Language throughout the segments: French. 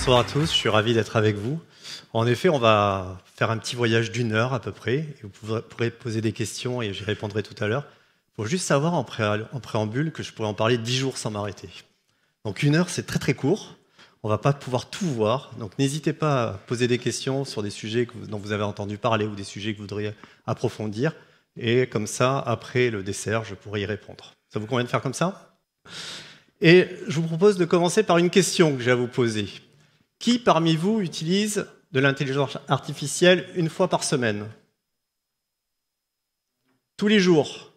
Bonsoir à tous, je suis ravi d'être avec vous. En effet, on va faire un petit voyage d'1 heure à peu près. Et vous pourrez poser des questions et j'y répondrai tout à l'heure. Il faut juste savoir en préambule que je pourrais en parler 10 jours sans m'arrêter. Donc 1 heure, c'est très très court. On ne va pas pouvoir tout voir. Donc n'hésitez pas à poser des questions sur des sujets dont vous avez entendu parler ou des sujets que vous voudriez approfondir. Et comme ça, après le dessert, je pourrai y répondre. Ça vous convient de faire comme ça ? Et je vous propose de commencer par une question que j'ai à vous poser. Qui parmi vous utilise de l'intelligence artificielle 1 fois par semaine? Tous les jours.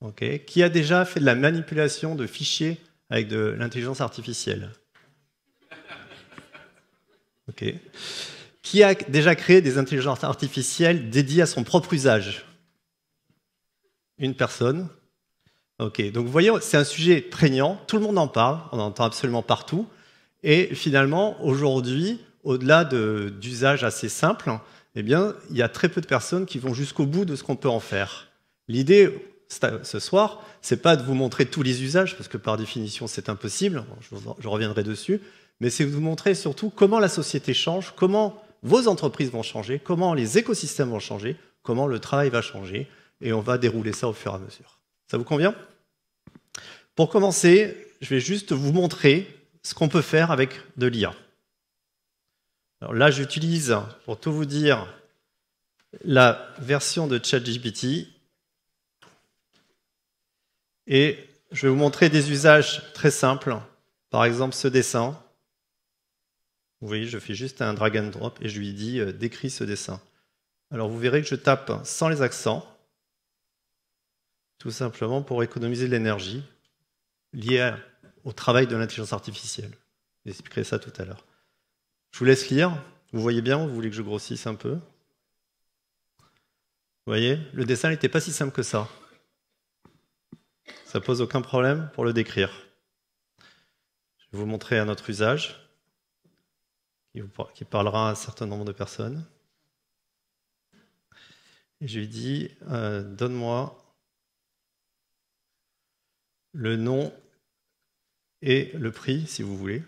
Okay. Qui a déjà fait de la manipulation de fichiers avec de l'intelligence artificielle? Okay. Qui a déjà créé des intelligences artificielles dédiées à son propre usage? Une personne. Ok, donc vous voyez, c'est un sujet prégnant, tout le monde en parle, on en entend absolument partout. Et finalement, aujourd'hui, au-delà d'usages assez simples, eh bien, il y a très peu de personnes qui vont jusqu'au bout de ce qu'on peut en faire. L'idée, ce soir, c'est pas de vous montrer tous les usages, parce que par définition, c'est impossible, je reviendrai dessus, mais c'est de vous montrer surtout comment la société change, comment vos entreprises vont changer, comment les écosystèmes vont changer, comment le travail va changer, et on va dérouler ça au fur et à mesure. Ça vous convient ? Pour commencer, je vais juste vous montrer ce qu'on peut faire avec de l'IA. Alors là, j'utilise, pour tout vous dire, la version de ChatGPT. Et je vais vous montrer des usages très simples. Par exemple, ce dessin. Vous voyez, je fais juste un drag and drop et je lui dis « décris ce dessin ». Alors vous verrez que je tape sans les accents, tout simplement pour économiser de l'énergie liée au travail de l'intelligence artificielle. J'expliquerai ça tout à l'heure. Je vous laisse lire. Vous voyez bien, vous voulez que je grossisse un peu? Vous voyez, le dessin n'était pas si simple que ça. Ça pose aucun problème pour le décrire. Je vais vous montrer un autre usage qui parlera à un certain nombre de personnes. Et je lui dis, donne-moi le nom et le prix, si vous voulez.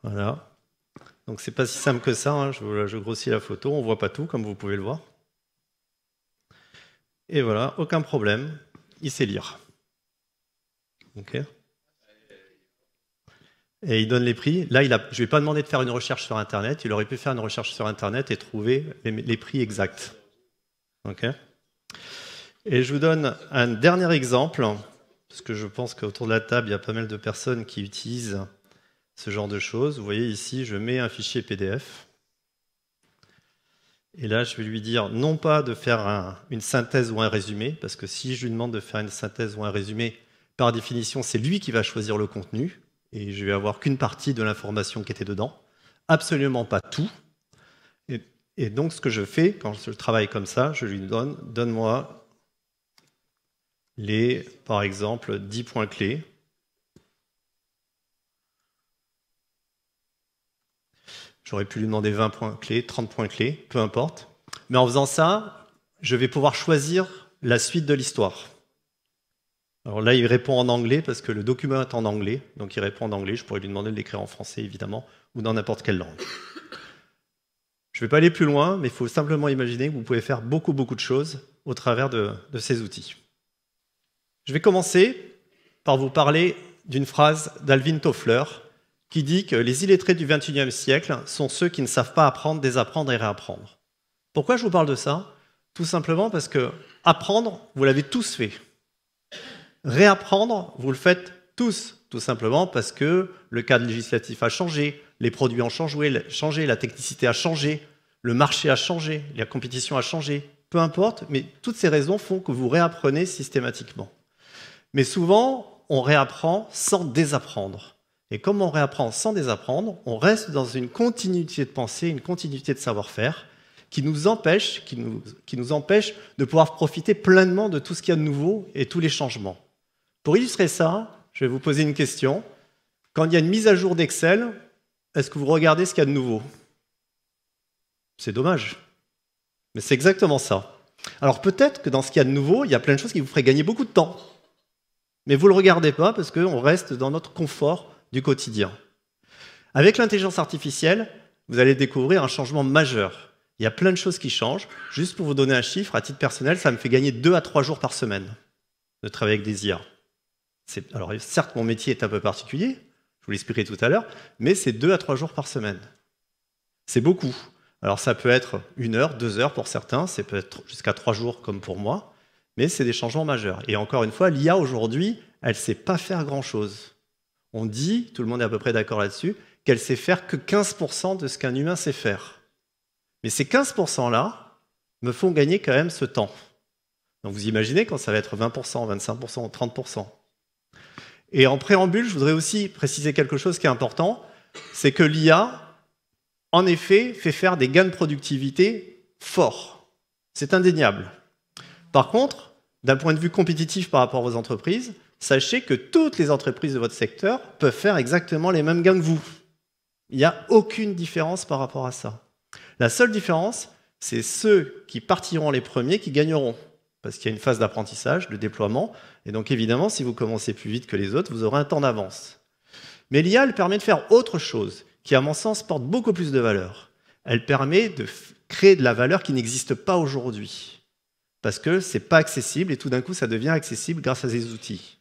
Voilà. Donc c'est pas si simple que ça, hein. Je grossis la photo, on voit pas tout, comme vous pouvez le voir. Et voilà, aucun problème, il sait lire. Ok. Et il donne les prix. Là, je ne lui ai pas demandé de faire une recherche sur Internet. Il aurait pu faire une recherche sur Internet et trouver les prix exacts. Ok. Et je vous donne un dernier exemple, parce que je pense qu'autour de la table, il y a pas mal de personnes qui utilisent ce genre de choses. Vous voyez ici, je mets un fichier PDF. Et là, je vais lui dire non pas de faire une synthèse ou un résumé, parce que si je lui demande de faire une synthèse ou un résumé, par définition, c'est lui qui va choisir le contenu, et je vais avoir qu'une partie de l'information qui était dedans, absolument pas tout. Et donc, ce que je fais, quand je travaille comme ça, je lui donne-moi par exemple, 10 points clés. J'aurais pu lui demander 20 points clés, 30 points clés, peu importe. Mais en faisant ça, je vais pouvoir choisir la suite de l'histoire. Alors là, il répond en anglais parce que le document est en anglais. Donc il répond en anglais. Je pourrais lui demander de l'écrire en français, évidemment, ou dans n'importe quelle langue. Je ne vais pas aller plus loin, mais il faut simplement imaginer que vous pouvez faire beaucoup de choses au travers de ces outils. Je vais commencer par vous parler d'une phrase d'Alvin Toffler qui dit que les illettrés du XXIe siècle sont ceux qui ne savent pas apprendre, désapprendre et réapprendre. Pourquoi je vous parle de ça? Tout simplement parce que apprendre, vous l'avez tous fait. Réapprendre, vous le faites tous, tout simplement parce que le cadre législatif a changé, les produits ont changé, la technicité a changé, le marché a changé, la compétition a changé, peu importe, mais toutes ces raisons font que vous réapprenez systématiquement. Mais souvent, on réapprend sans désapprendre. Et comme on réapprend sans désapprendre, on reste dans une continuité de pensée, une continuité de savoir-faire qui nous empêche de pouvoir profiter pleinement de tout ce qu'il y a de nouveau et tous les changements. Pour illustrer ça, je vais vous poser une question. Quand il y a une mise à jour d'Excel, est-ce que vous regardez ce qu'il y a de nouveau? C'est dommage. Mais c'est exactement ça. Alors peut-être que dans ce qu'il y a de nouveau, il y a plein de choses qui vous feraient gagner beaucoup de temps. Mais vous ne le regardez pas parce qu'on reste dans notre confort du quotidien. Avec l'intelligence artificielle, vous allez découvrir un changement majeur. Il y a plein de choses qui changent. Juste pour vous donner un chiffre, à titre personnel, ça me fait gagner 2 à 3 jours par semaine de travailler avec des IA. Alors certes, mon métier est un peu particulier, je vous l'expliquerai tout à l'heure, mais c'est 2 à 3 jours par semaine. C'est beaucoup. Alors ça peut être 1 heure, 2 heures pour certains, ça peut être jusqu'à 3 jours comme pour moi, mais c'est des changements majeurs. Et encore une fois, l'IA aujourd'hui, elle ne sait pas faire grand-chose. On dit, tout le monde est à peu près d'accord là-dessus, qu'elle sait faire que 15% de ce qu'un humain sait faire. Mais ces 15%-là me font gagner quand même ce temps. Donc vous imaginez quand ça va être 20%, 25%, 30%. Et en préambule, je voudrais aussi préciser quelque chose qui est important, c'est que l'IA, en effet, fait faire des gains de productivité forts. C'est indéniable. Par contre, d'un point de vue compétitif par rapport aux entreprises, sachez que toutes les entreprises de votre secteur peuvent faire exactement les mêmes gains que vous. Il n'y a aucune différence par rapport à ça. La seule différence, c'est ceux qui partiront les premiers qui gagneront. Parce qu'il y a une phase d'apprentissage, de déploiement. Et donc évidemment, si vous commencez plus vite que les autres, vous aurez un temps d'avance. Mais l'IA, elle permet de faire autre chose, qui à mon sens porte beaucoup plus de valeur. Elle permet de créer de la valeur qui n'existe pas aujourd'hui. Parce que ce n'est pas accessible et tout d'un coup, ça devient accessible grâce à ces outils.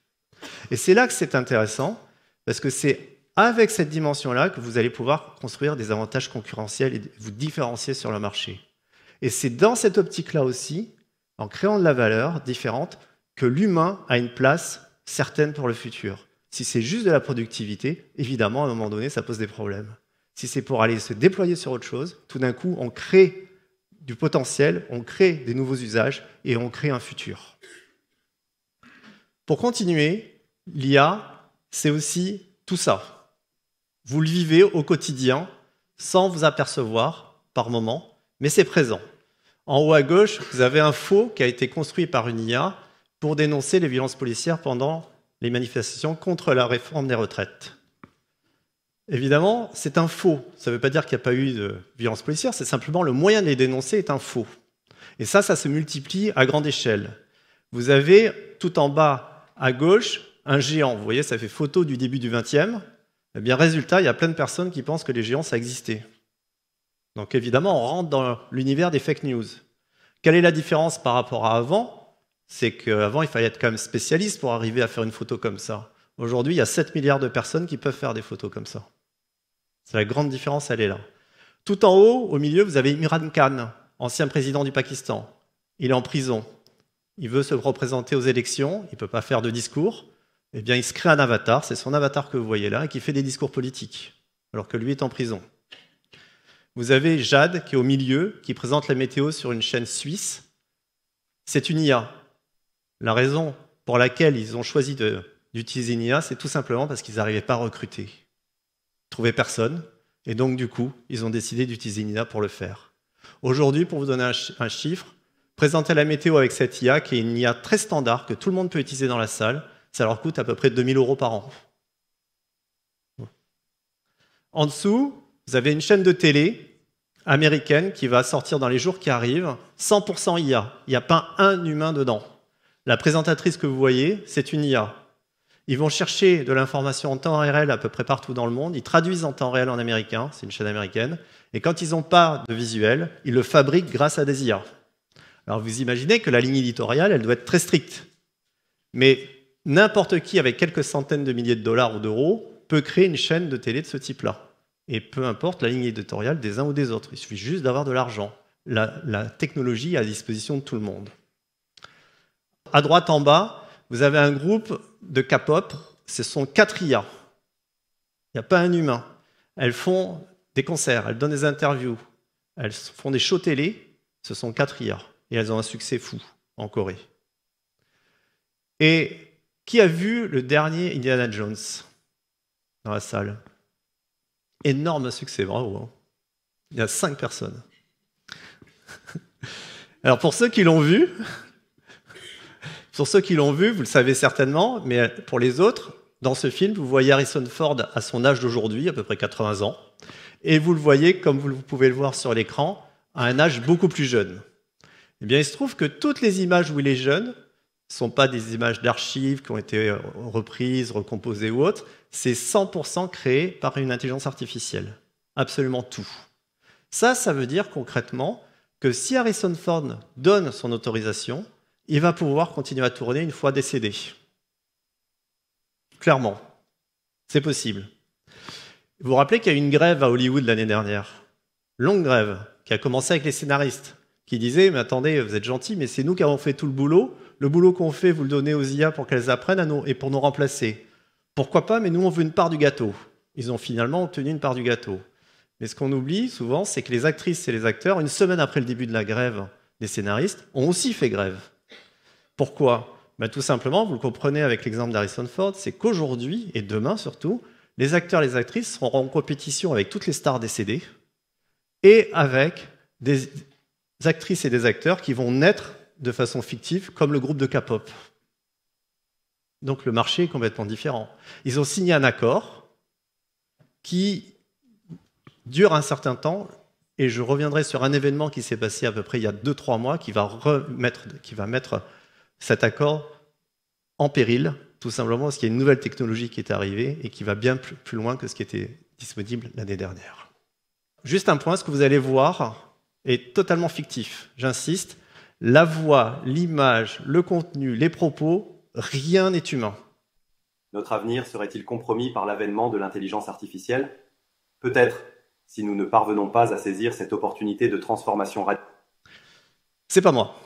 Et c'est là que c'est intéressant, parce que c'est avec cette dimension-là que vous allez pouvoir construire des avantages concurrentiels et vous différencier sur le marché. Et c'est dans cette optique-là aussi, en créant de la valeur différente, que l'humain a une place certaine pour le futur. Si c'est juste de la productivité, évidemment, à un moment donné, ça pose des problèmes. Si c'est pour aller se déployer sur autre chose, tout d'un coup, on crée du potentiel, on crée des nouveaux usages et on crée un futur. Pour continuer, l'IA, c'est aussi tout ça. Vous le vivez au quotidien sans vous apercevoir par moment, mais c'est présent. En haut à gauche, vous avez un faux qui a été construit par une IA pour dénoncer les violences policières pendant les manifestations contre la réforme des retraites. Évidemment, c'est un faux. Ça ne veut pas dire qu'il n'y a pas eu de violences policières, c'est simplement le moyen de les dénoncer est un faux. Et ça se multiplie à grande échelle. Vous avez tout en bas à gauche un géant. Vous voyez, ça fait photo du début du XXe. Eh bien, résultat, il y a plein de personnes qui pensent que les géants, ça existait. Donc évidemment, on rentre dans l'univers des fake news. Quelle est la différence par rapport à avant? C'est qu'avant, il fallait être quand même spécialiste pour arriver à faire une photo comme ça. Aujourd'hui, il y a 7 milliards de personnes qui peuvent faire des photos comme ça. C'est la grande différence, elle est là. Tout en haut, au milieu, vous avez Imran Khan, ancien président du Pakistan. Il est en prison. Il veut se représenter aux élections, il ne peut pas faire de discours. Eh bien, il se crée un avatar, c'est son avatar que vous voyez là, et qui fait des discours politiques, alors que lui est en prison. Vous avez Jade, qui est au milieu, qui présente la météo sur une chaîne suisse. C'est une IA. La raison pour laquelle ils ont choisi d'utiliser une IA, c'est tout simplement parce qu'ils n'arrivaient pas à recruter. Ils ne trouvaient personne, et donc du coup, ils ont décidé d'utiliser une IA pour le faire. Aujourd'hui, pour vous donner un chiffre, présenter la météo avec cette IA, qui est une IA très standard, que tout le monde peut utiliser dans la salle, ça leur coûte à peu près 2 000 € par an. En dessous, vous avez une chaîne de télé américaine qui va sortir dans les jours qui arrivent, 100% IA. Il n'y a pas un humain dedans. La présentatrice que vous voyez, c'est une IA. Ils vont chercher de l'information en temps réel à peu près partout dans le monde. Ils traduisent en temps réel en américain, c'est une chaîne américaine. Et quand ils n'ont pas de visuel, ils le fabriquent grâce à des IA. Alors vous imaginez que la ligne éditoriale, elle doit être très stricte. Mais n'importe qui avec quelques centaines de milliers de dollars ou d'euros peut créer une chaîne de télé de ce type-là. Et peu importe la ligne éditoriale des uns ou des autres. Il suffit juste d'avoir de l'argent. La technologie est à disposition de tout le monde. À droite en bas, vous avez un groupe de K-pop. Ce sont 4 IA. Il n'y a pas un humain. Elles font des concerts, elles donnent des interviews, elles font des shows télé. Ce sont 4 IA. Et elles ont un succès fou en Corée. Et qui a vu le dernier Indiana Jones dans la salle? Énorme succès, bravo. Hein. Il y a 5 personnes. Alors pour ceux qui l'ont vu, vous le savez certainement, mais pour les autres, dans ce film, vous voyez Harrison Ford à son âge d'aujourd'hui, à peu près 80 ans, et vous le voyez, comme vous pouvez le voir sur l'écran, à un âge beaucoup plus jeune. Eh bien, il se trouve que toutes les images où il est jeune Ce ne sont pas des images d'archives qui ont été reprises, recomposées ou autres. C'est 100% créé par une intelligence artificielle. Absolument tout. Ça veut dire concrètement que si Harrison Ford donne son autorisation, il va pouvoir continuer à tourner une fois décédé. Clairement. C'est possible. Vous vous rappelez qu'il y a eu une grève à Hollywood l'année dernière. Longue grève, qui a commencé avec les scénaristes, qui disaient « Mais attendez, vous êtes gentils, mais c'est nous qui avons fait tout le boulot. Le boulot qu'on fait, vous le donnez aux IA pour qu'elles apprennent à nous et pour nous remplacer. Pourquoi pas, mais nous, on veut une part du gâteau. » Ils ont finalement obtenu une part du gâteau. Mais ce qu'on oublie souvent, c'est que les actrices et les acteurs, une semaine après le début de la grève des scénaristes, ont aussi fait grève. Pourquoi ? Tout simplement, vous le comprenez avec l'exemple d'Harrison Ford, c'est qu'aujourd'hui, et demain surtout, les acteurs et les actrices seront en compétition avec toutes les stars décédées et avec des actrices et des acteurs qui vont naître de façon fictive, comme le groupe de K-pop. Donc le marché est complètement différent. Ils ont signé un accord qui dure un certain temps, et je reviendrai sur un événement qui s'est passé à peu près il y a 2-3 mois, qui va mettre cet accord en péril, tout simplement parce qu'il y a une nouvelle technologie qui est arrivée et qui va bien plus loin que ce qui était disponible l'année dernière. Juste un point, ce que vous allez voir est totalement fictif. J'insiste, la voix, l'image, le contenu, les propos, rien n'est humain. Notre avenir serait-il compromis par l'avènement de l'intelligence artificielle? Peut-être, si nous ne parvenons pas à saisir cette opportunité de transformation radicale. C'est pas moi.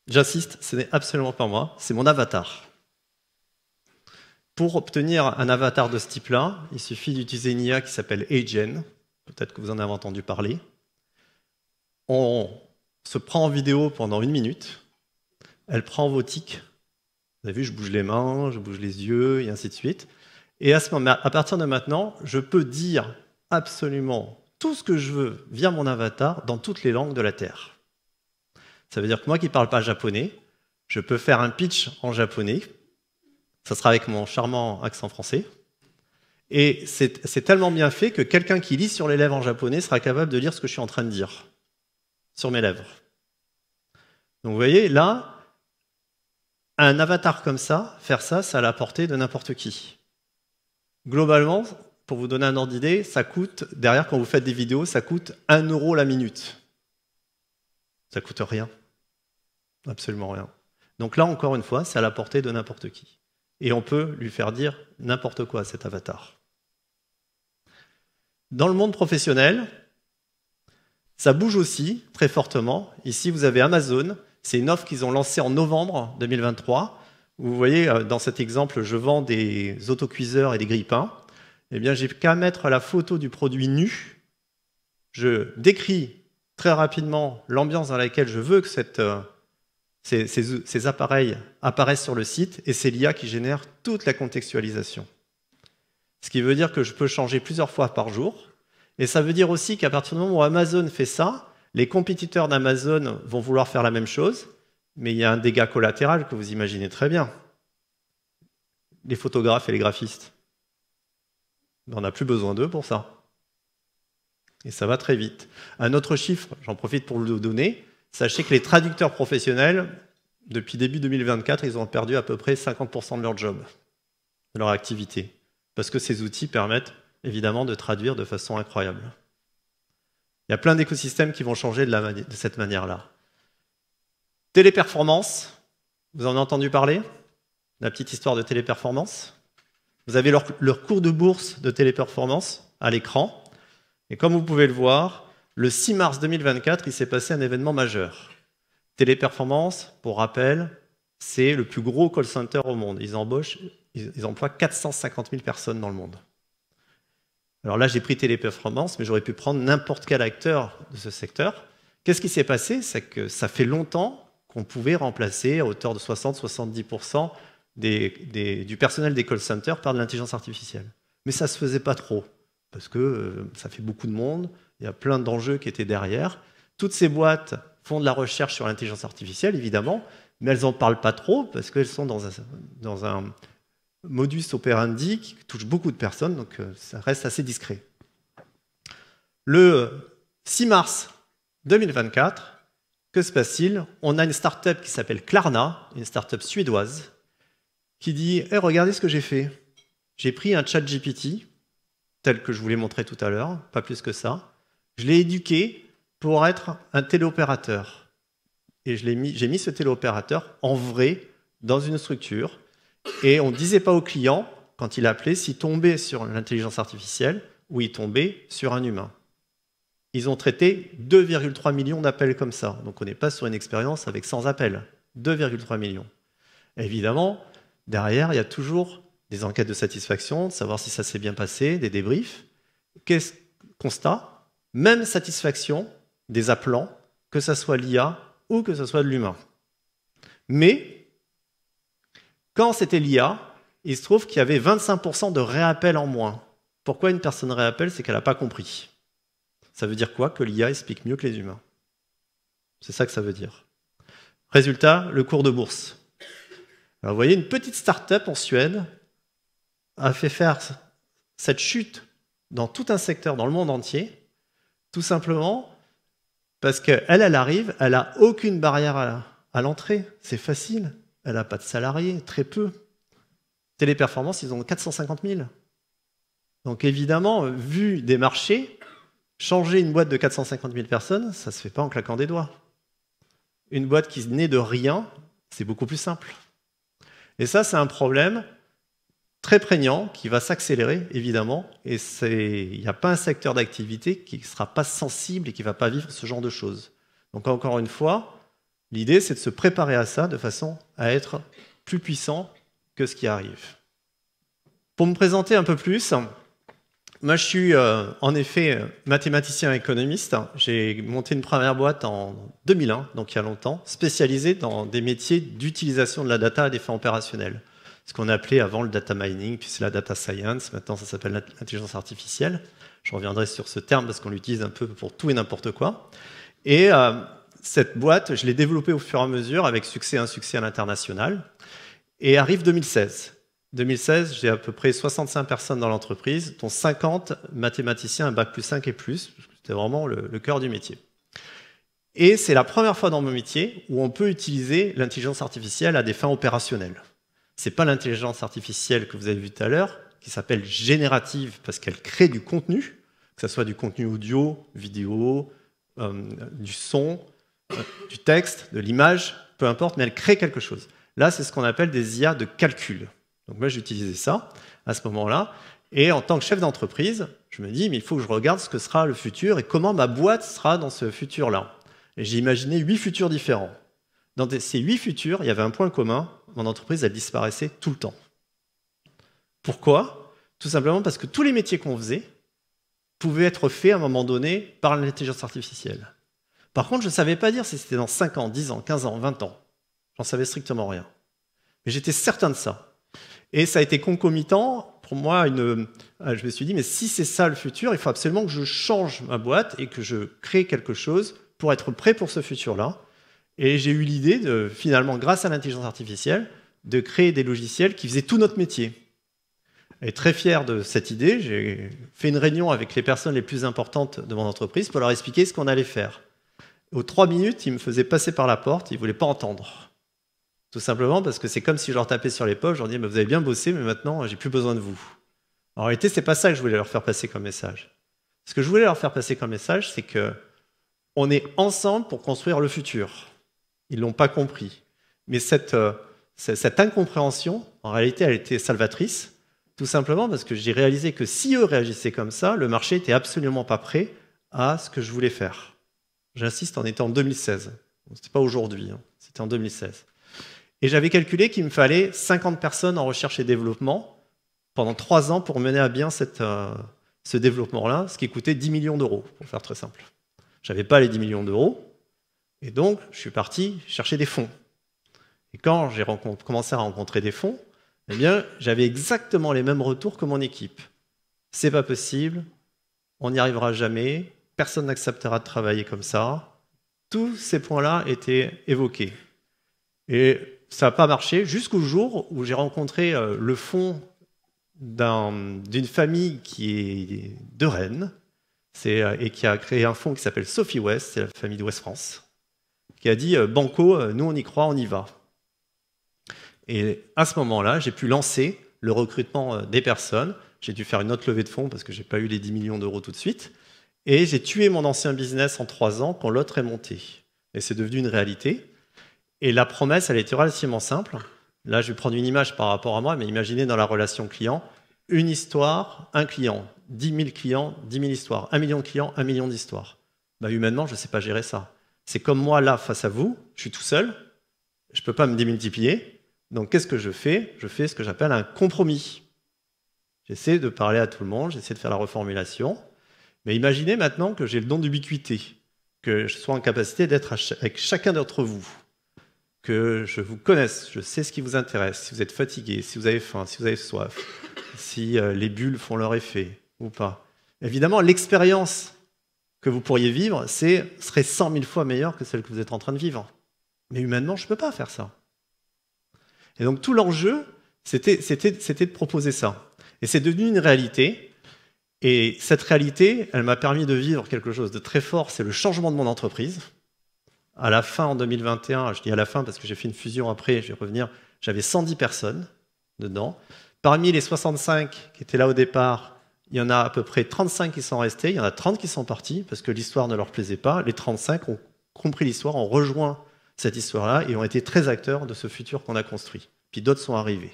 J'insiste, ce n'est absolument pas moi, c'est mon avatar. Pour obtenir un avatar de ce type-là, il suffit d'utiliser une IA qui s'appelle Agen, peut-être que vous en avez entendu parler. On se prend en vidéo pendant 1 minute, elle prend vos tics, vous avez vu, je bouge les mains, je bouge les yeux, et ainsi de suite. Et à partir de maintenant, je peux dire absolument tout ce que je veux via mon avatar dans toutes les langues de la Terre. Ça veut dire que moi qui ne parle pas japonais, je peux faire un pitch en japonais, ça sera avec mon charmant accent français, et c'est tellement bien fait que quelqu'un qui lit sur les lèvres en japonais sera capable de lire ce que je suis en train de dire sur mes lèvres. Donc vous voyez, là, un avatar comme ça, faire ça, c'est à la portée de n'importe qui. Globalement, pour vous donner un ordre d'idée, ça coûte, derrière quand vous faites des vidéos, ça coûte 1 € la minute. Ça coûte rien. Absolument rien. Donc là, encore une fois, c'est à la portée de n'importe qui. Et on peut lui faire dire n'importe quoi à cet avatar. Dans le monde professionnel, ça bouge aussi très fortement. Ici, vous avez Amazon. C'est une offre qu'ils ont lancée en novembre 2023. Vous voyez, dans cet exemple, je vends des autocuiseurs et des grille-pains. Eh bien, j'ai qu'à mettre la photo du produit nu. Je décris très rapidement l'ambiance dans laquelle je veux que ces appareils apparaissent sur le site, et c'est l'IA qui génère toute la contextualisation. Ce qui veut dire que je peux changer plusieurs fois par jour. Et ça veut dire aussi qu'à partir du moment où Amazon fait ça, les compétiteurs d'Amazon vont vouloir faire la même chose, mais il y a un dégât collatéral que vous imaginez très bien. Les photographes et les graphistes. On n'a plus besoin d'eux pour ça. Et ça va très vite. Un autre chiffre, j'en profite pour le donner, sachez que les traducteurs professionnels, depuis début 2024, ils ont perdu à peu près 50% de leur job, de leur activité, parce que ces outils permettent évidemment de traduire de façon incroyable. Il y a plein d'écosystèmes qui vont changer de cette manière-là. Téléperformance, vous en avez entendu parler? La petite histoire de Téléperformance. Vous avez leur cours de bourse de Téléperformance à l'écran. Et comme vous pouvez le voir, le 6 mars 2024, il s'est passé un événement majeur. Téléperformance, pour rappel, c'est le plus gros call center au monde. Ils emploient 450 000 personnes dans le monde. Alors là, j'ai pris Téléperformance, mais j'aurais pu prendre n'importe quel acteur de ce secteur. Qu'est-ce qui s'est passé? C'est que ça fait longtemps qu'on pouvait remplacer à hauteur de 60-70% du personnel des call centers par de l'intelligence artificielle. Mais ça ne se faisait pas trop, parce que ça fait beaucoup de monde, il y a plein d'enjeux qui étaient derrière. Toutes ces boîtes font de la recherche sur l'intelligence artificielle, évidemment, mais elles n'en parlent pas trop, parce qu'elles sont dans un modus operandi qui touche beaucoup de personnes, donc ça reste assez discret. Le 6 mars 2024, que se passe-t-il? On a une start-up qui s'appelle Klarna, une start-up suédoise, qui dit hey, regardez ce que j'ai fait. J'ai pris un chat GPT, tel que je vous l'ai montré tout à l'heure, pas plus que ça. Je l'ai éduqué pour être un téléopérateur. Et j'ai mis ce téléopérateur en vrai dans une structure. Et on ne disait pas au client, quand il appelait, s'il tombait sur l'intelligence artificielle ou il tombait sur un humain. Ils ont traité 2,3 millions d'appels comme ça. Donc on n'est pas sur une expérience avec 100 appels. 2,3 millions. Évidemment, derrière, il y a toujours des enquêtes de satisfaction, de savoir si ça s'est bien passé, des débriefs. Qu'est-ce constat? Même satisfaction des appelants, que ce soit l'IA ou que ce soit de l'humain. Mais, quand c'était l'IA, il se trouve qu'il y avait 25% de réappels en moins. Pourquoi une personne réappelle? C'est qu'elle n'a pas compris. Ça veut dire quoi? Que l'IA explique mieux que les humains. C'est ça que ça veut dire. Résultat, le cours de bourse. Alors, vous voyez, une petite start-up en Suède a fait faire cette chute dans tout un secteur, dans le monde entier, tout simplement parce qu'elle arrive, elle n'a aucune barrière à l'entrée. C'est facile. Elle n'a pas de salariés, très peu. Téléperformance, ils ont 450 000. Donc évidemment, vu des marchés, changer une boîte de 450 000 personnes, ça ne se fait pas en claquant des doigts. Une boîte qui naît de rien, c'est beaucoup plus simple. Et ça, c'est un problème très prégnant qui va s'accélérer, évidemment. Et il n'y a pas un secteur d'activité qui ne sera pas sensible et qui ne va pas vivre ce genre de choses. Donc encore une fois, l'idée, c'est de se préparer à ça de façon à être plus puissant que ce qui arrive. Pour me présenter un peu plus, moi, je suis en effet mathématicien économiste. J'ai monté une première boîte en 2001, donc il y a longtemps, spécialisée dans des métiers d'utilisation de la data à des fins opérationnelles. Ce qu'on appelait avant le data mining, puis c'est la data science, maintenant ça s'appelle l'intelligence artificielle. Je reviendrai sur ce terme parce qu'on l'utilise un peu pour tout et n'importe quoi. Et cette boîte, je l'ai développée au fur et à mesure avec succès, insuccès à l'international. Et arrive 2016. 2016, j'ai à peu près 65 personnes dans l'entreprise, dont 50 mathématiciens, un bac plus 5 et plus. C'était vraiment le cœur du métier. Et c'est la première fois dans mon métier où on peut utiliser l'intelligence artificielle à des fins opérationnelles. Ce n'est pas l'intelligence artificielle que vous avez vue tout à l'heure, qui s'appelle générative parce qu'elle crée du contenu, que ce soit du contenu audio, vidéo, du son, du texte, de l'image, peu importe, mais elle crée quelque chose. Là, c'est ce qu'on appelle des IA de calcul. Donc moi, j'utilisais ça à ce moment-là. Et en tant que chef d'entreprise, je me dis, mais il faut que je regarde ce que sera le futur et comment ma boîte sera dans ce futur-là. Et j'ai imaginé 8 futurs différents. Dans ces 8 futurs, il y avait un point commun. Mon entreprise, elle disparaissait tout le temps. Pourquoi? Tout simplement parce que tous les métiers qu'on faisait pouvaient être faits à un moment donné par l'intelligence artificielle. Par contre, je ne savais pas dire si c'était dans 5 ans, 10 ans, 15 ans, 20 ans. J'en savais strictement rien. Mais j'étais certain de ça. Et ça a été concomitant, pour moi, je me suis dit, mais si c'est ça le futur, il faut absolument que je change ma boîte et que je crée quelque chose pour être prêt pour ce futur-là. Et j'ai eu l'idée, finalement, grâce à l'intelligence artificielle, de créer des logiciels qui faisaient tout notre métier. Et très fier de cette idée, j'ai fait une réunion avec les personnes les plus importantes de mon entreprise pour leur expliquer ce qu'on allait faire. Aux 3 minutes, ils me faisaient passer par la porte, ils ne voulaient pas entendre. Tout simplement parce que c'est comme si je leur tapais sur l'épaule, je leur disais, vous avez bien bossé, mais maintenant, j'ai plus besoin de vous. En réalité, ce n'est pas ça que je voulais leur faire passer comme message. Ce que je voulais leur faire passer comme message, c'est qu'on est ensemble pour construire le futur. Ils ne l'ont pas compris. Mais cette incompréhension, en réalité, elle était salvatrice, tout simplement parce que j'ai réalisé que si eux réagissaient comme ça, le marché n'était absolument pas prêt à ce que je voulais faire. J'insiste, on était en 2016. Ce n'était pas aujourd'hui, c'était en 2016. Et j'avais calculé qu'il me fallait 50 personnes en recherche et développement pendant 3 ans pour mener à bien ce développement-là, ce qui coûtait 10 millions d'euros, pour faire très simple. Je n'avais pas les 10 millions d'euros, et donc je suis parti chercher des fonds. Et quand j'ai commencé à rencontrer des fonds, eh bien, j'avais exactement les mêmes retours que mon équipe. C'est pas possible, on n'y arrivera jamais, personne n'acceptera de travailler comme ça. Tous ces points-là étaient évoqués. Et ça n'a pas marché jusqu'au jour où j'ai rencontré le fonds d'une famille qui est de Rennes et qui a créé un fonds qui s'appelle Sophie West, c'est la famille de West France. qui a dit « Banco, nous on y croit, on y va ». Et à ce moment-là, j'ai pu lancer le recrutement des personnes. J'ai dû faire une autre levée de fonds parce que je n'ai pas eu les 10 millions d'euros tout de suite. Et j'ai tué mon ancien business en 3 ans quand l'autre est monté. Et c'est devenu une réalité. Et la promesse, elle était relativement simple. Là, je vais prendre une image par rapport à moi, mais imaginez dans la relation client, une histoire, un client, 10 000 clients, 10 000 histoires, 1 million de clients, 1 million d'histoires. Humainement, je ne sais pas gérer ça. C'est comme moi, là, face à vous, je suis tout seul, je ne peux pas me démultiplier. Donc, qu'est-ce que je fais? Je fais ce que j'appelle un compromis. J'essaie de parler à tout le monde, j'essaie de faire la reformulation. Mais imaginez maintenant que j'ai le don d'ubiquité, que je sois en capacité d'être avec chacun d'entre vous, que je vous connaisse, je sais ce qui vous intéresse, si vous êtes fatigué, si vous avez faim, si vous avez soif, si les bulles font leur effet ou pas. Évidemment, l'expérience que vous pourriez vivre serait 100 000 fois meilleure que celle que vous êtes en train de vivre. Mais humainement, je ne peux pas faire ça. Et donc tout l'enjeu, c'était de proposer ça. Et c'est devenu une réalité. Et cette réalité, elle m'a permis de vivre quelque chose de très fort, c'est le changement de mon entreprise. À la fin, en 2021, je dis à la fin parce que j'ai fait une fusion après, je vais revenir, j'avais 110 personnes dedans. Parmi les 65 qui étaient là au départ, il y en a à peu près 35 qui sont restés, il y en a 30 qui sont partis parce que l'histoire ne leur plaisait pas. Les 35 ont compris l'histoire, ont rejoint cette histoire-là et ont été très acteurs de ce futur qu'on a construit. Puis d'autres sont arrivés.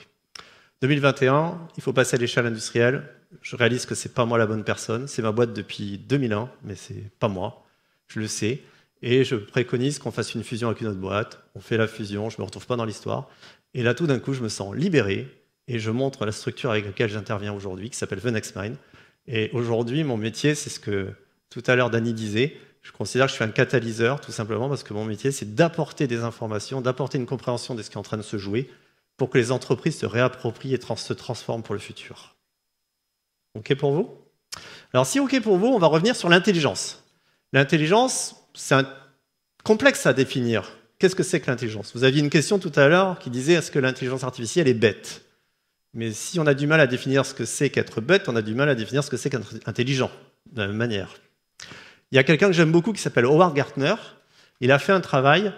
2021, il faut passer à l'échelle industrielle. Je réalise que ce n'est pas moi la bonne personne. C'est ma boîte depuis 2001, mais ce n'est pas moi. Je le sais. Et je préconise qu'on fasse une fusion avec une autre boîte. On fait la fusion, je ne me retrouve pas dans l'histoire. Et là, tout d'un coup, je me sens libéré et je montre la structure avec laquelle j'interviens aujourd'hui, qui s'appelle The Next Mind. Et aujourd'hui, mon métier, c'est ce que tout à l'heure Dany disait. Je considère que je suis un catalyseur, tout simplement, parce que mon métier, c'est d'apporter des informations, d'apporter une compréhension de ce qui est en train de se jouer pour que les entreprises se réapproprient et se transforment pour le futur. OK pour vous? Alors, si OK pour vous, on va revenir sur l'intelligence. L'intelligence, c'est un complexe à définir. Qu'est-ce que c'est que l'intelligence? Vous aviez une question tout à l'heure qui disait est-ce que l'intelligence artificielle est bête? Mais si on a du mal à définir ce que c'est qu'être bête, on a du mal à définir ce que c'est qu'être intelligent, de la même manière. Il y a quelqu'un que j'aime beaucoup qui s'appelle Howard Gardner. Il a fait un travail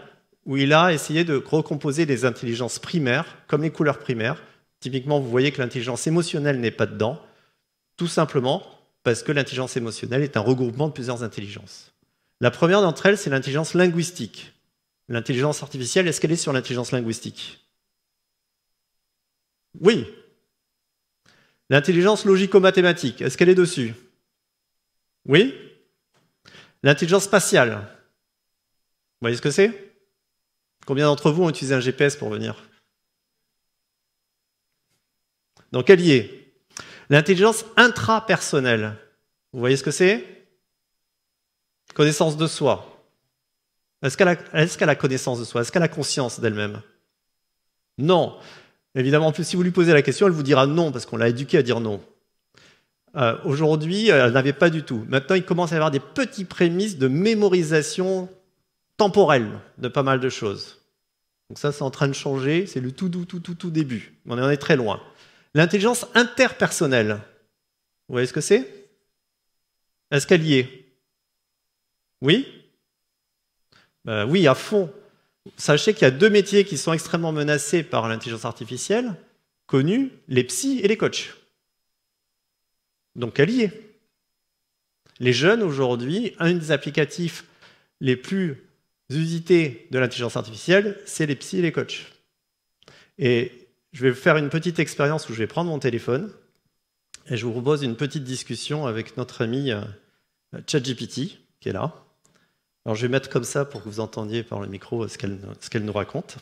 où il a essayé de recomposer les intelligences primaires, comme les couleurs primaires. Typiquement, vous voyez que l'intelligence émotionnelle n'est pas dedans, tout simplement parce que l'intelligence émotionnelle est un regroupement de plusieurs intelligences. La première d'entre elles, c'est l'intelligence linguistique. L'intelligence artificielle, est-ce qu'elle est sur l'intelligence linguistique? Oui. L'intelligence logico-mathématique, est-ce qu'elle est dessus? Oui. L'intelligence spatiale, vous voyez ce que c'est? Combien d'entre vous ont utilisé un GPS pour venir? Donc elle y est. L'intelligence intrapersonnelle, vous voyez ce que c'est? Connaissance de soi. Est-ce qu'elle a connaissance de soi? Est-ce qu'elle a conscience d'elle-même? Non. Évidemment, en plus, si vous lui posez la question, elle vous dira non, parce qu'on l'a éduquée à dire non. Aujourd'hui, elle n'avait pas du tout. Maintenant, il commence à y avoir des petits prémices de mémorisation temporelle de pas mal de choses. Donc ça, c'est en train de changer, c'est le tout début. On en est très loin. L'intelligence interpersonnelle, vous voyez ce que c'est? Est-ce qu'elle y est? Oui? Oui, à fond. Sachez qu'il y a 2 métiers qui sont extrêmement menacés par l'intelligence artificielle, connus, les psys et les coachs. Donc elle y est. Les jeunes, aujourd'hui, un des applicatifs les plus usités de l'intelligence artificielle, c'est les psys et les coachs. Et je vais faire une petite expérience où je vais prendre mon téléphone et je vous propose une petite discussion avec notre ami ChatGPT, qui est là. Alors je vais mettre comme ça pour que vous entendiez par le micro ce qu'elle nous raconte.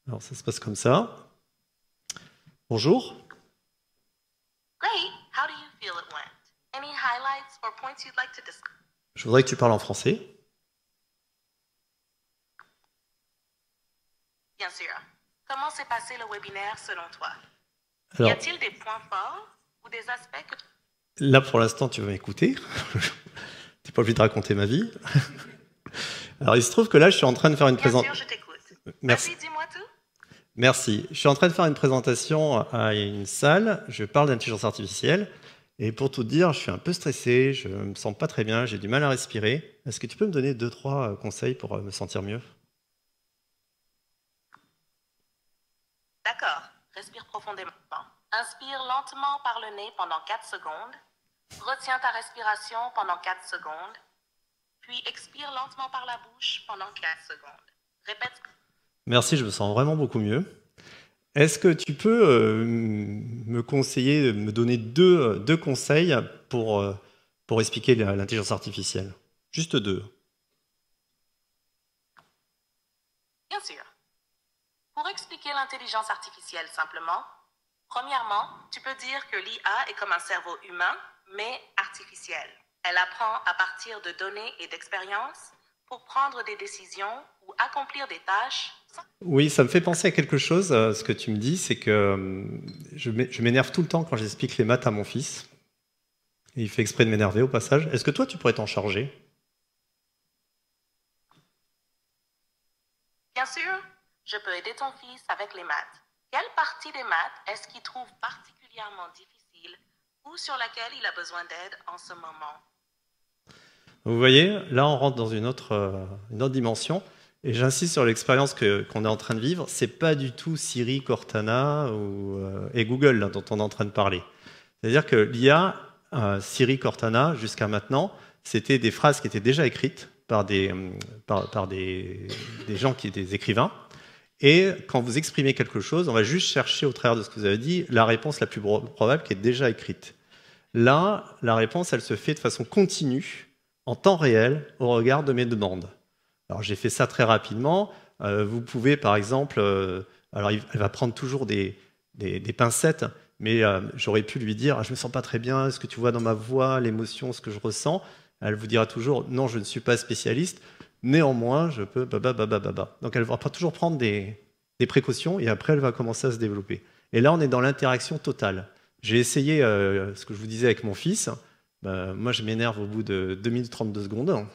Alors ça se passe comme ça. Bonjour. Great. How do you feel it went? Any highlights or points you'd like to discuss? Je voudrais que tu parles en français. Bien sûr. Comment s'est passé le webinaire selon toi? Alors, y a-t-il des points forts ou des aspects que... Là, pour l'instant, tu vas m'écouter. Tu n'es pas obligé de raconter ma vie. Alors, il se trouve que là, je suis en train de faire une présentation. Bien sûr, je t'écoute. Merci. Vas-y, dis-moi tout. Merci. Je suis en train de faire une présentation à une salle. Je parle d'intelligence artificielle. Et pour tout te dire, je suis un peu stressé, je me sens pas très bien, j'ai du mal à respirer. Est-ce que tu peux me donner 2, 3 conseils pour me sentir mieux? D'accord. Respire profondément. Inspire lentement par le nez pendant 4 secondes. Retiens ta respiration pendant 4 secondes. Puis expire lentement par la bouche pendant 4 secondes. Répète. Merci, je me sens vraiment beaucoup mieux. Est-ce que tu peux me conseiller, me donner deux conseils pour expliquer l'intelligence artificielle? Juste 2. Bien sûr. Pour expliquer l'intelligence artificielle simplement, premièrement, tu peux dire que l'IA est comme un cerveau humain, mais artificiel. Elle apprend à partir de données et d'expériences pour prendre des décisions ou accomplir des tâches. Oui, ça me fait penser à quelque chose. Ce que tu me dis, c'est que je m'énerve tout le temps quand j'explique les maths à mon fils. Et il fait exprès de m'énerver au passage. Est-ce que toi, tu pourrais t'en charger? Bien sûr, je peux aider ton fils avec les maths. Quelle partie des maths est-ce qu'il trouve particulièrement difficile ou sur laquelle il a besoin d'aide en ce moment? Vous voyez, là, on rentre dans une autre dimension. Et j'insiste sur l'expérience qu'on est en train de vivre. C'est pas du tout Siri, Cortana et Google là, dont on est en train de parler. C'est-à-dire que l'IA, Siri, Cortana, jusqu'à maintenant, c'était des phrases qui étaient déjà écrites par des gens qui étaient des écrivains. Et quand vous exprimez quelque chose, on va juste chercher au travers de ce que vous avez dit la réponse la plus probable qui est déjà écrite. Là, la réponse, elle se fait de façon continue, en temps réel, au regard de mes demandes. Alors j'ai fait ça très rapidement. Vous pouvez, par exemple, alors elle va prendre toujours des pincettes, mais j'aurais pu lui dire, je me sens pas très bien, est-ce que tu vois dans ma voix l'émotion, ce que je ressens? Elle vous dira toujours, non, je ne suis pas spécialiste. Néanmoins, je peux baba. Donc elle va toujours prendre des précautions et après elle va commencer à se développer. Et là, on est dans l'interaction totale. J'ai essayé ce que je vous disais avec mon fils. Moi, je m'énerve au bout de 2 minutes 32 secondes.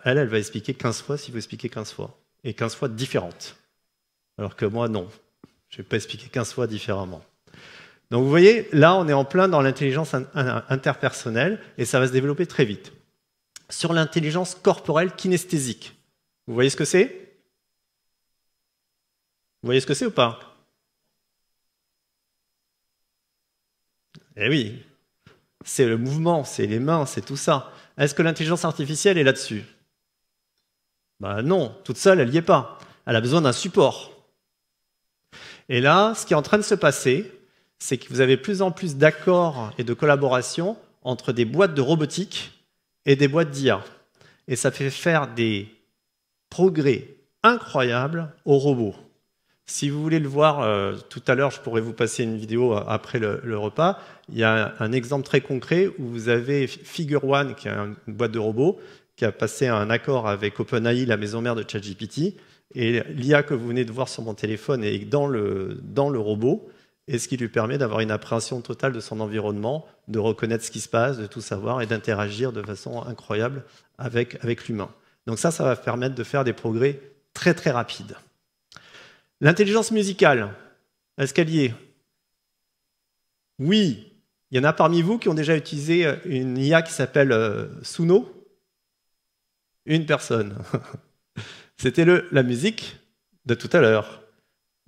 Elle va expliquer 15 fois s'il faut expliquer 15 fois. Et 15 fois différentes. Alors que moi, non. Je ne vais pas expliquer 15 fois différemment. Donc vous voyez, là, on est en plein dans l'intelligence interpersonnelle et ça va se développer très vite. Sur l'intelligence corporelle kinesthésique. Vous voyez ce que c'est? Vous voyez ce que c'est ou pas? Eh oui, c'est le mouvement, c'est les mains, c'est tout ça. Est-ce que l'intelligence artificielle est là-dessus? Non, toute seule, elle n'y est pas. Elle a besoin d'un support. Et là, ce qui est en train de se passer, c'est que vous avez de plus en plus d'accords et de collaboration entre des boîtes de robotique et des boîtes d'IA. Et ça fait faire des progrès incroyables aux robots. Si vous voulez le voir, tout à l'heure, je pourrais vous passer une vidéo après le repas. Il y a un exemple très concret où vous avez Figure One, qui est une boîte de robots, qui a passé un accord avec OpenAI, la maison mère de ChatGPT. Et l'IA que vous venez de voir sur mon téléphone est dans le robot, et ce qui lui permet d'avoir une appréhension totale de son environnement, de reconnaître ce qui se passe, de tout savoir et d'interagir de façon incroyable avec l'humain. Donc ça va permettre de faire des progrès très très rapides. L'intelligence musicale, est-ce qu'elle y est? Oui, il y en a parmi vous qui ont déjà utilisé une IA qui s'appelle Suno. Une personne. C'était la musique de tout à l'heure.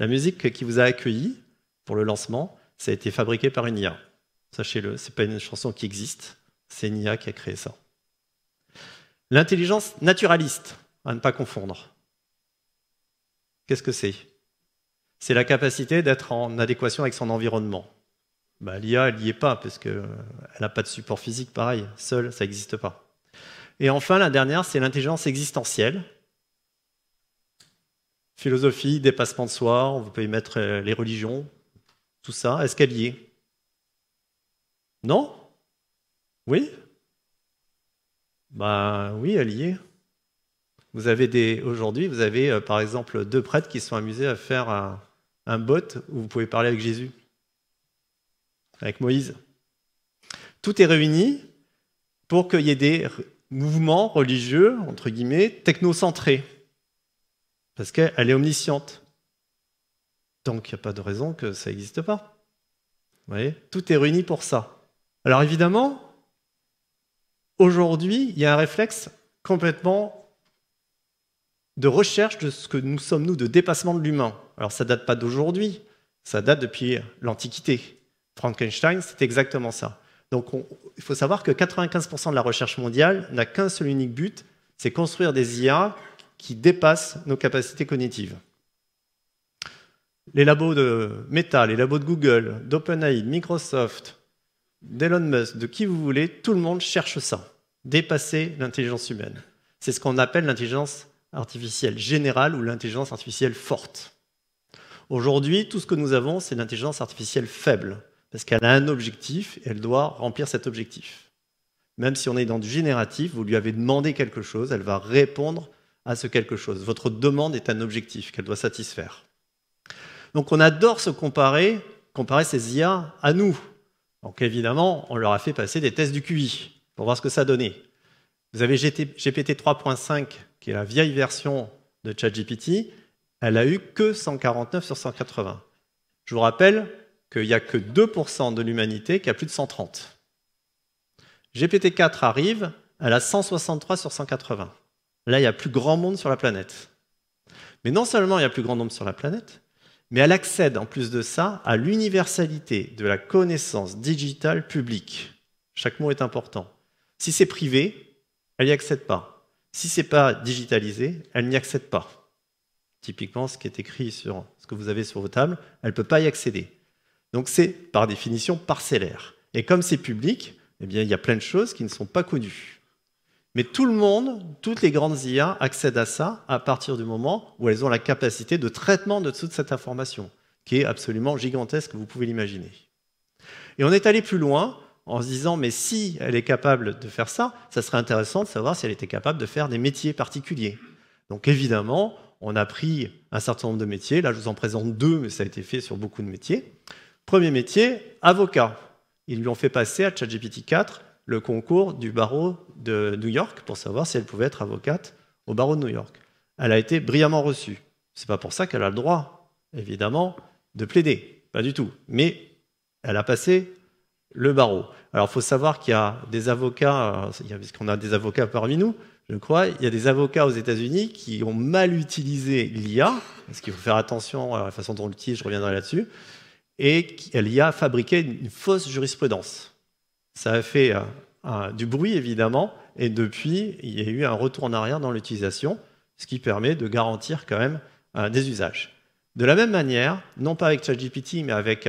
La musique qui vous a accueilli pour le lancement, ça a été fabriqué par une IA. Sachez-le, ce n'est pas une chanson qui existe, c'est une IA qui a créé ça. L'intelligence naturaliste, à ne pas confondre. Qu'est-ce que c'est? C'est la capacité d'être en adéquation avec son environnement. L'IA, elle n'y est pas, parce qu'elle n'a pas de support physique pareil. Seule, ça n'existe pas. Et enfin, la dernière, c'est l'intelligence existentielle. Philosophie, dépassement de soi, on peut y mettre les religions, tout ça. Est-ce qu'elle y est? Non? Oui? Oui, elle y est. Aujourd'hui, vous avez par exemple 2 prêtres qui se sont amusés à faire un bot où vous pouvez parler avec Jésus, avec Moïse. Tout est réuni pour qu'il y ait des mouvements religieux, entre guillemets, technocentrés. Parce qu'elle est omnisciente. Donc il n'y a pas de raison que ça n'existe pas. Vous voyez, tout est réuni pour ça. Alors évidemment, aujourd'hui, il y a un réflexe complètement de recherche de ce que nous sommes, nous, de dépassement de l'humain. Alors ça date pas d'aujourd'hui, ça date depuis l'Antiquité. Frankenstein, c'est exactement ça. Donc il faut savoir que 95% de la recherche mondiale n'a qu'un seul unique but, c'est construire des IA qui dépassent nos capacités cognitives. Les labos de Meta, les labos de Google, d'OpenAI, de Microsoft, d'Elon Musk, de qui vous voulez, tout le monde cherche ça, dépasser l'intelligence humaine. C'est ce qu'on appelle l'intelligence artificielle générale ou l'intelligence artificielle forte. Aujourd'hui, tout ce que nous avons, c'est l'intelligence artificielle faible, parce qu'elle a un objectif et elle doit remplir cet objectif. Même si on est dans du génératif, vous lui avez demandé quelque chose, elle va répondre à ce quelque chose. Votre demande est un objectif qu'elle doit satisfaire. Donc on adore se comparer ces IA à nous. Donc évidemment, on leur a fait passer des tests du QI pour voir ce que ça donnait. Vous avez GPT 3.5, qui est la vieille version de ChatGPT, elle a eu que 149 sur 180. Je vous rappelle qu'il n'y a que 2% de l'humanité qui a plus de 130. GPT-4 arrive, elle a 163 sur 180. Là, il y a plus grand monde sur la planète. Mais non seulement il y a plus grand nombre sur la planète, mais elle accède en plus de ça à l'universalité de la connaissance digitale publique. Chaque mot est important. Si c'est privé, elle n'y accède pas. Si ce n'est pas digitalisé, elle n'y accède pas. Typiquement, ce qui est écrit sur ce que vous avez sur vos tables, elle ne peut pas y accéder. Donc c'est par définition parcellaire. Et comme c'est public, eh bien, il y a plein de choses qui ne sont pas connues. Mais tout le monde, toutes les grandes IA accèdent à ça à partir du moment où elles ont la capacité de traitement de toute cette information, qui est absolument gigantesque, vous pouvez l'imaginer. Et on est allé plus loin en se disant, mais si elle est capable de faire ça, ça serait intéressant de savoir si elle était capable de faire des métiers particuliers. Donc évidemment, on a pris un certain nombre de métiers. Là, je vous en présente 2, mais ça a été fait sur beaucoup de métiers. Premier métier, avocat. Ils lui ont fait passer à ChatGPT 4 le concours du barreau de New York pour savoir si elle pouvait être avocate au barreau de New York. Elle a été brillamment reçue. C'est pas pour ça qu'elle a le droit, évidemment, de plaider. Pas du tout. Mais elle a passé le barreau. Alors, il faut savoir qu'il y a des avocats, parce qu'on a des avocats parmi nous, je crois, il y a des avocats aux États-Unis qui ont mal utilisé l'IA, parce qu'il faut faire attention à la façon dont on l'utilise, je reviendrai là-dessus, et l'IA a fabriqué une fausse jurisprudence. Ça a fait du bruit, évidemment, et depuis, il y a eu un retour en arrière dans l'utilisation, ce qui permet de garantir quand même des usages. De la même manière, non pas avec ChatGPT, mais avec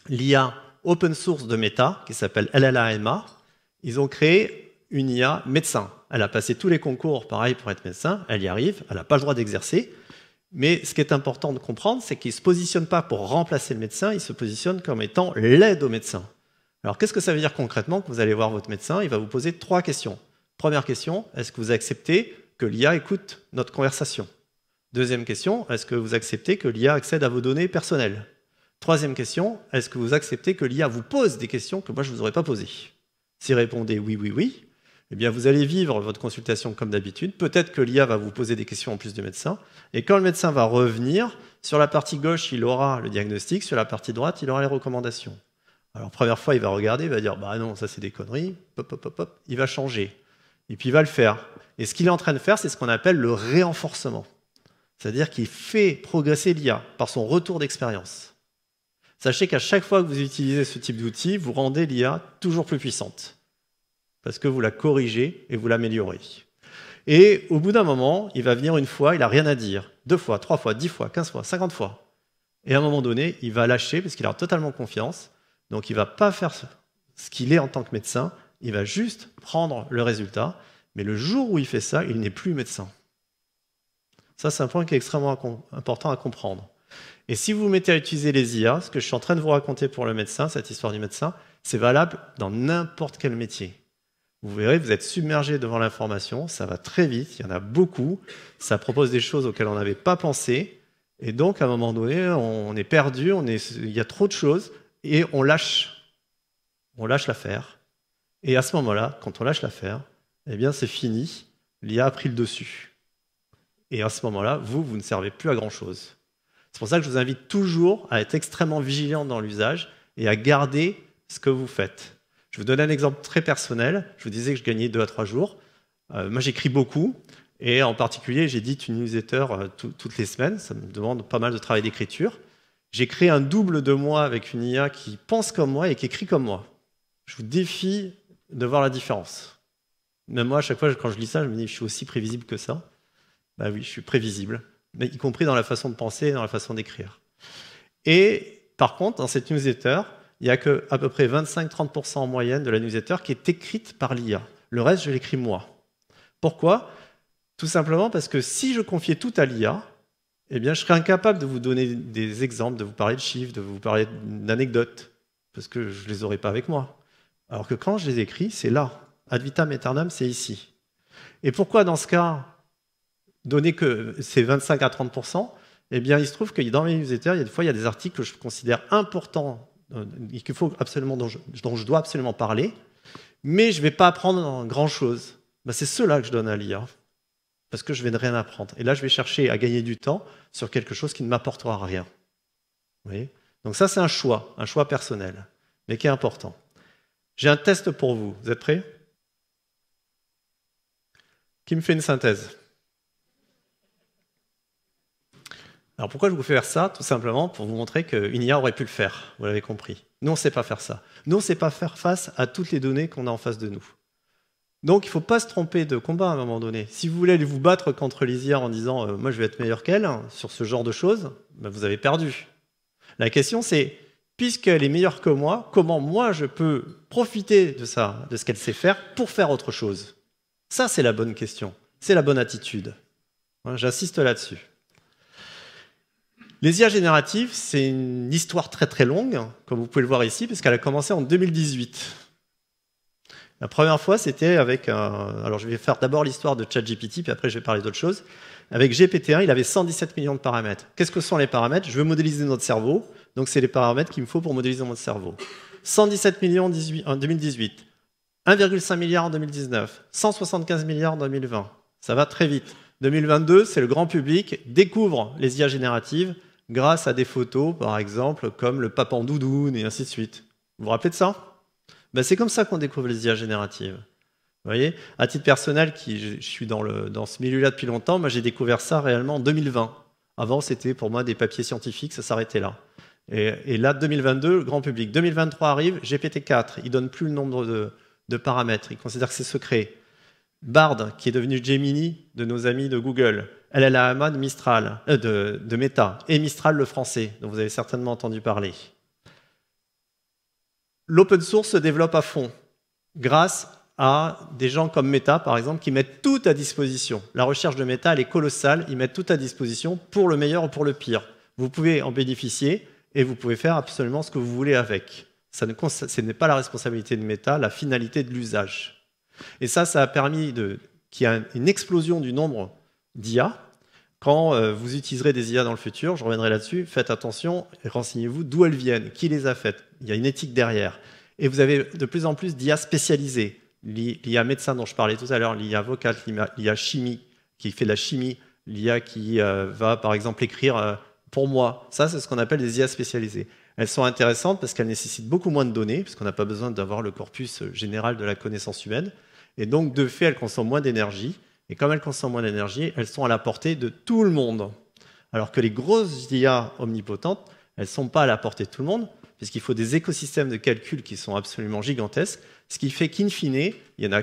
l'IA open source de Meta, qui s'appelle LLaMA, ils ont créé une IA médecin. Elle a passé tous les concours, pareil, pour être médecin, elle y arrive, elle n'a pas le droit d'exercer. Mais ce qui est important de comprendre, c'est qu'il ne se positionne pas pour remplacer le médecin, il se positionne comme étant l'aide au médecin. Alors qu'est-ce que ça veut dire concrètement que vous allez voir votre médecin? Il va vous poser 3 questions. Première question, est-ce que vous acceptez que l'IA écoute notre conversation? Deuxième question, est-ce que vous acceptez que l'IA accède à vos données personnelles? Troisième question, est-ce que vous acceptez que l'IA vous pose des questions que moi je ne vous aurais pas posées? Si répondez oui, oui, oui, eh bien vous allez vivre votre consultation comme d'habitude. Peut-être que l'IA va vous poser des questions en plus du médecin. Et quand le médecin va revenir, sur la partie gauche, il aura le diagnostic, sur la partie droite, il aura les recommandations. Alors première fois, il va regarder, il va dire « bah non, ça c'est des conneries », hop, hop, hop, hop, il va changer. Et puis il va le faire. Et ce qu'il est en train de faire, c'est ce qu'on appelle le réenforcement. C'est-à-dire qu'il fait progresser l'IA par son retour d'expérience. Sachez qu'à chaque fois que vous utilisez ce type d'outil, vous rendez l'IA toujours plus puissante. Parce que vous la corrigez et vous l'améliorez. Et au bout d'un moment, il va venir une fois, il n'a rien à dire. 2 fois, 3 fois, 10 fois, 15 fois, 50 fois. Et à un moment donné, il va lâcher parce qu'il a totalement confiance. Donc il ne va pas faire ce qu'il est en tant que médecin, il va juste prendre le résultat. Mais le jour où il fait ça, il n'est plus médecin. Ça, c'est un point qui est extrêmement important à comprendre. Et si vous vous mettez à utiliser les IA, ce que je suis en train de vous raconter pour le médecin, cette histoire du médecin, c'est valable dans n'importe quel métier. Vous verrez, vous êtes submergé devant l'information, ça va très vite, il y en a beaucoup, ça propose des choses auxquelles on n'avait pas pensé, et donc à un moment donné, on est perdu, il y a trop de choses, et on lâche l'affaire. Et à ce moment-là, quand on lâche l'affaire, eh bien c'est fini, l'IA a pris le dessus. Et à ce moment-là, vous ne servez plus à grand-chose. C'est pour ça que je vous invite toujours à être extrêmement vigilant dans l'usage et à garder ce que vous faites. Je vous donne un exemple très personnel. Je vous disais que je gagnais 2 à 3 jours. Moi, j'écris beaucoup. Et en particulier, j'édite une newsletter toutes les semaines. Ça me demande pas mal de travail d'écriture. J'ai créé un double de moi avec une IA qui pense comme moi et qui écrit comme moi. Je vous défie de voir la différence. Même moi, à chaque fois, quand je lis ça, je me dis, je suis aussi prévisible que ça. Ben oui, je suis prévisible, mais y compris dans la façon de penser et dans la façon d'écrire. Et par contre, dans cette newsletter, il n'y a qu'à peu près 25-30% en moyenne de la newsletter qui est écrite par l'IA. Le reste, je l'écris moi. Pourquoi ? Tout simplement parce que si je confiais tout à l'IA, eh bien, je serais incapable de vous donner des exemples, de vous parler de chiffres, de vous parler d'anecdotes, parce que je ne les aurais pas avec moi. Alors que quand je les écris, c'est là. Ad vitam aeternam, c'est ici. Et pourquoi, dans ce cas, donner que c'est 25 à 30%, eh bien, il se trouve que dans mes newsletters, des fois, il y a des articles que je considère importants, qu'il faut absolument, dont je dois absolument parler, mais je ne vais pas apprendre grand-chose. Ben, c'est ceux-là que je donne à l'IA, parce que je ne vais rien apprendre. Et là, je vais chercher à gagner du temps sur quelque chose qui ne m'apportera rien. Vous voyez ? Donc ça, c'est un choix personnel, mais qui est important. J'ai un test pour vous. Vous êtes prêts ? Qui me fait une synthèse ? Alors pourquoi je vous fais faire ça ? Tout simplement pour vous montrer qu'une IA aurait pu le faire, vous l'avez compris. Nous, on ne sait pas faire ça. Nous, on ne sait pas faire face à toutes les données qu'on a en face de nous. Donc il ne faut pas se tromper de combat à un moment donné. Si vous voulez aller vous battre contre les IA en disant « moi je vais être meilleur qu'elle » sur ce genre de choses, ben, vous avez perdu. La question c'est, puisqu'elle est meilleure que moi, comment moi je peux profiter de ça, de ce qu'elle sait faire, pour faire autre chose ? Ça, c'est la bonne question. C'est la bonne attitude. J'insiste là-dessus. Les IA génératives, c'est une histoire très très longue, comme vous pouvez le voir ici, puisqu'elle a commencé en 2018. La première fois, c'était avec alors je vais faire d'abord l'histoire de ChatGPT, puis après je vais parler d'autre chose. Avec GPT-1, il avait 117 millions de paramètres. Qu'est-ce que sont les paramètres ? Je veux modéliser notre cerveau, donc c'est les paramètres qu'il me faut pour modéliser notre cerveau. 117 millions en 2018, 1,5 milliard en 2019, 175 milliards en 2020. Ça va très vite. 2022, c'est le grand public découvre les IA génératives grâce à des photos, par exemple, comme le pape en doudoune et ainsi de suite. Vous vous rappelez de ça ? Ben, c'est comme ça qu'on découvre les IA génératives. Vous voyez ? À titre personnel, je suis dans ce milieu-là depuis longtemps, moi j'ai découvert ça réellement en 2020. Avant, c'était pour moi des papiers scientifiques, ça s'arrêtait là. Et là, 2022, le grand public. 2023 arrive, GPT-4, il ne donne plus le nombre de paramètres, il considère que c'est secret. Bard, qui est devenu Gemini de nos amis de Google, LLaMA de Mistral, de Meta, et Mistral le français, dont vous avez certainement entendu parler. L'open source se développe à fond, grâce à des gens comme Meta, par exemple, qui mettent tout à disposition. La recherche de Meta, elle est colossale, ils mettent tout à disposition pour le meilleur ou pour le pire. Vous pouvez en bénéficier et vous pouvez faire absolument ce que vous voulez avec. Ce n'est pas la responsabilité de Meta, la finalité de l'usage. Et ça a permis qu'il y ait une explosion du nombre d'IA. Quand vous utiliserez des IA dans le futur, je reviendrai là-dessus, faites attention et renseignez-vous d'où elles viennent, qui les a faites. Il y a une éthique derrière. Et vous avez de plus en plus d'IA spécialisées. L'IA médecin dont je parlais tout à l'heure, l'IA vocale, l'IA chimie, qui fait de la chimie, l'IA qui va par exemple écrire pour moi. Ça, c'est ce qu'on appelle des IA spécialisées. Elles sont intéressantes parce qu'elles nécessitent beaucoup moins de données, puisqu'on n'a pas besoin d'avoir le corpus général de la connaissance humaine. Et donc, de fait, elles consomment moins d'énergie. Et comme elles consomment moins d'énergie, elles sont à la portée de tout le monde. Alors que les grosses IA omnipotentes, elles ne sont pas à la portée de tout le monde, puisqu'il faut des écosystèmes de calcul qui sont absolument gigantesques, ce qui fait qu'in fine, il n'y a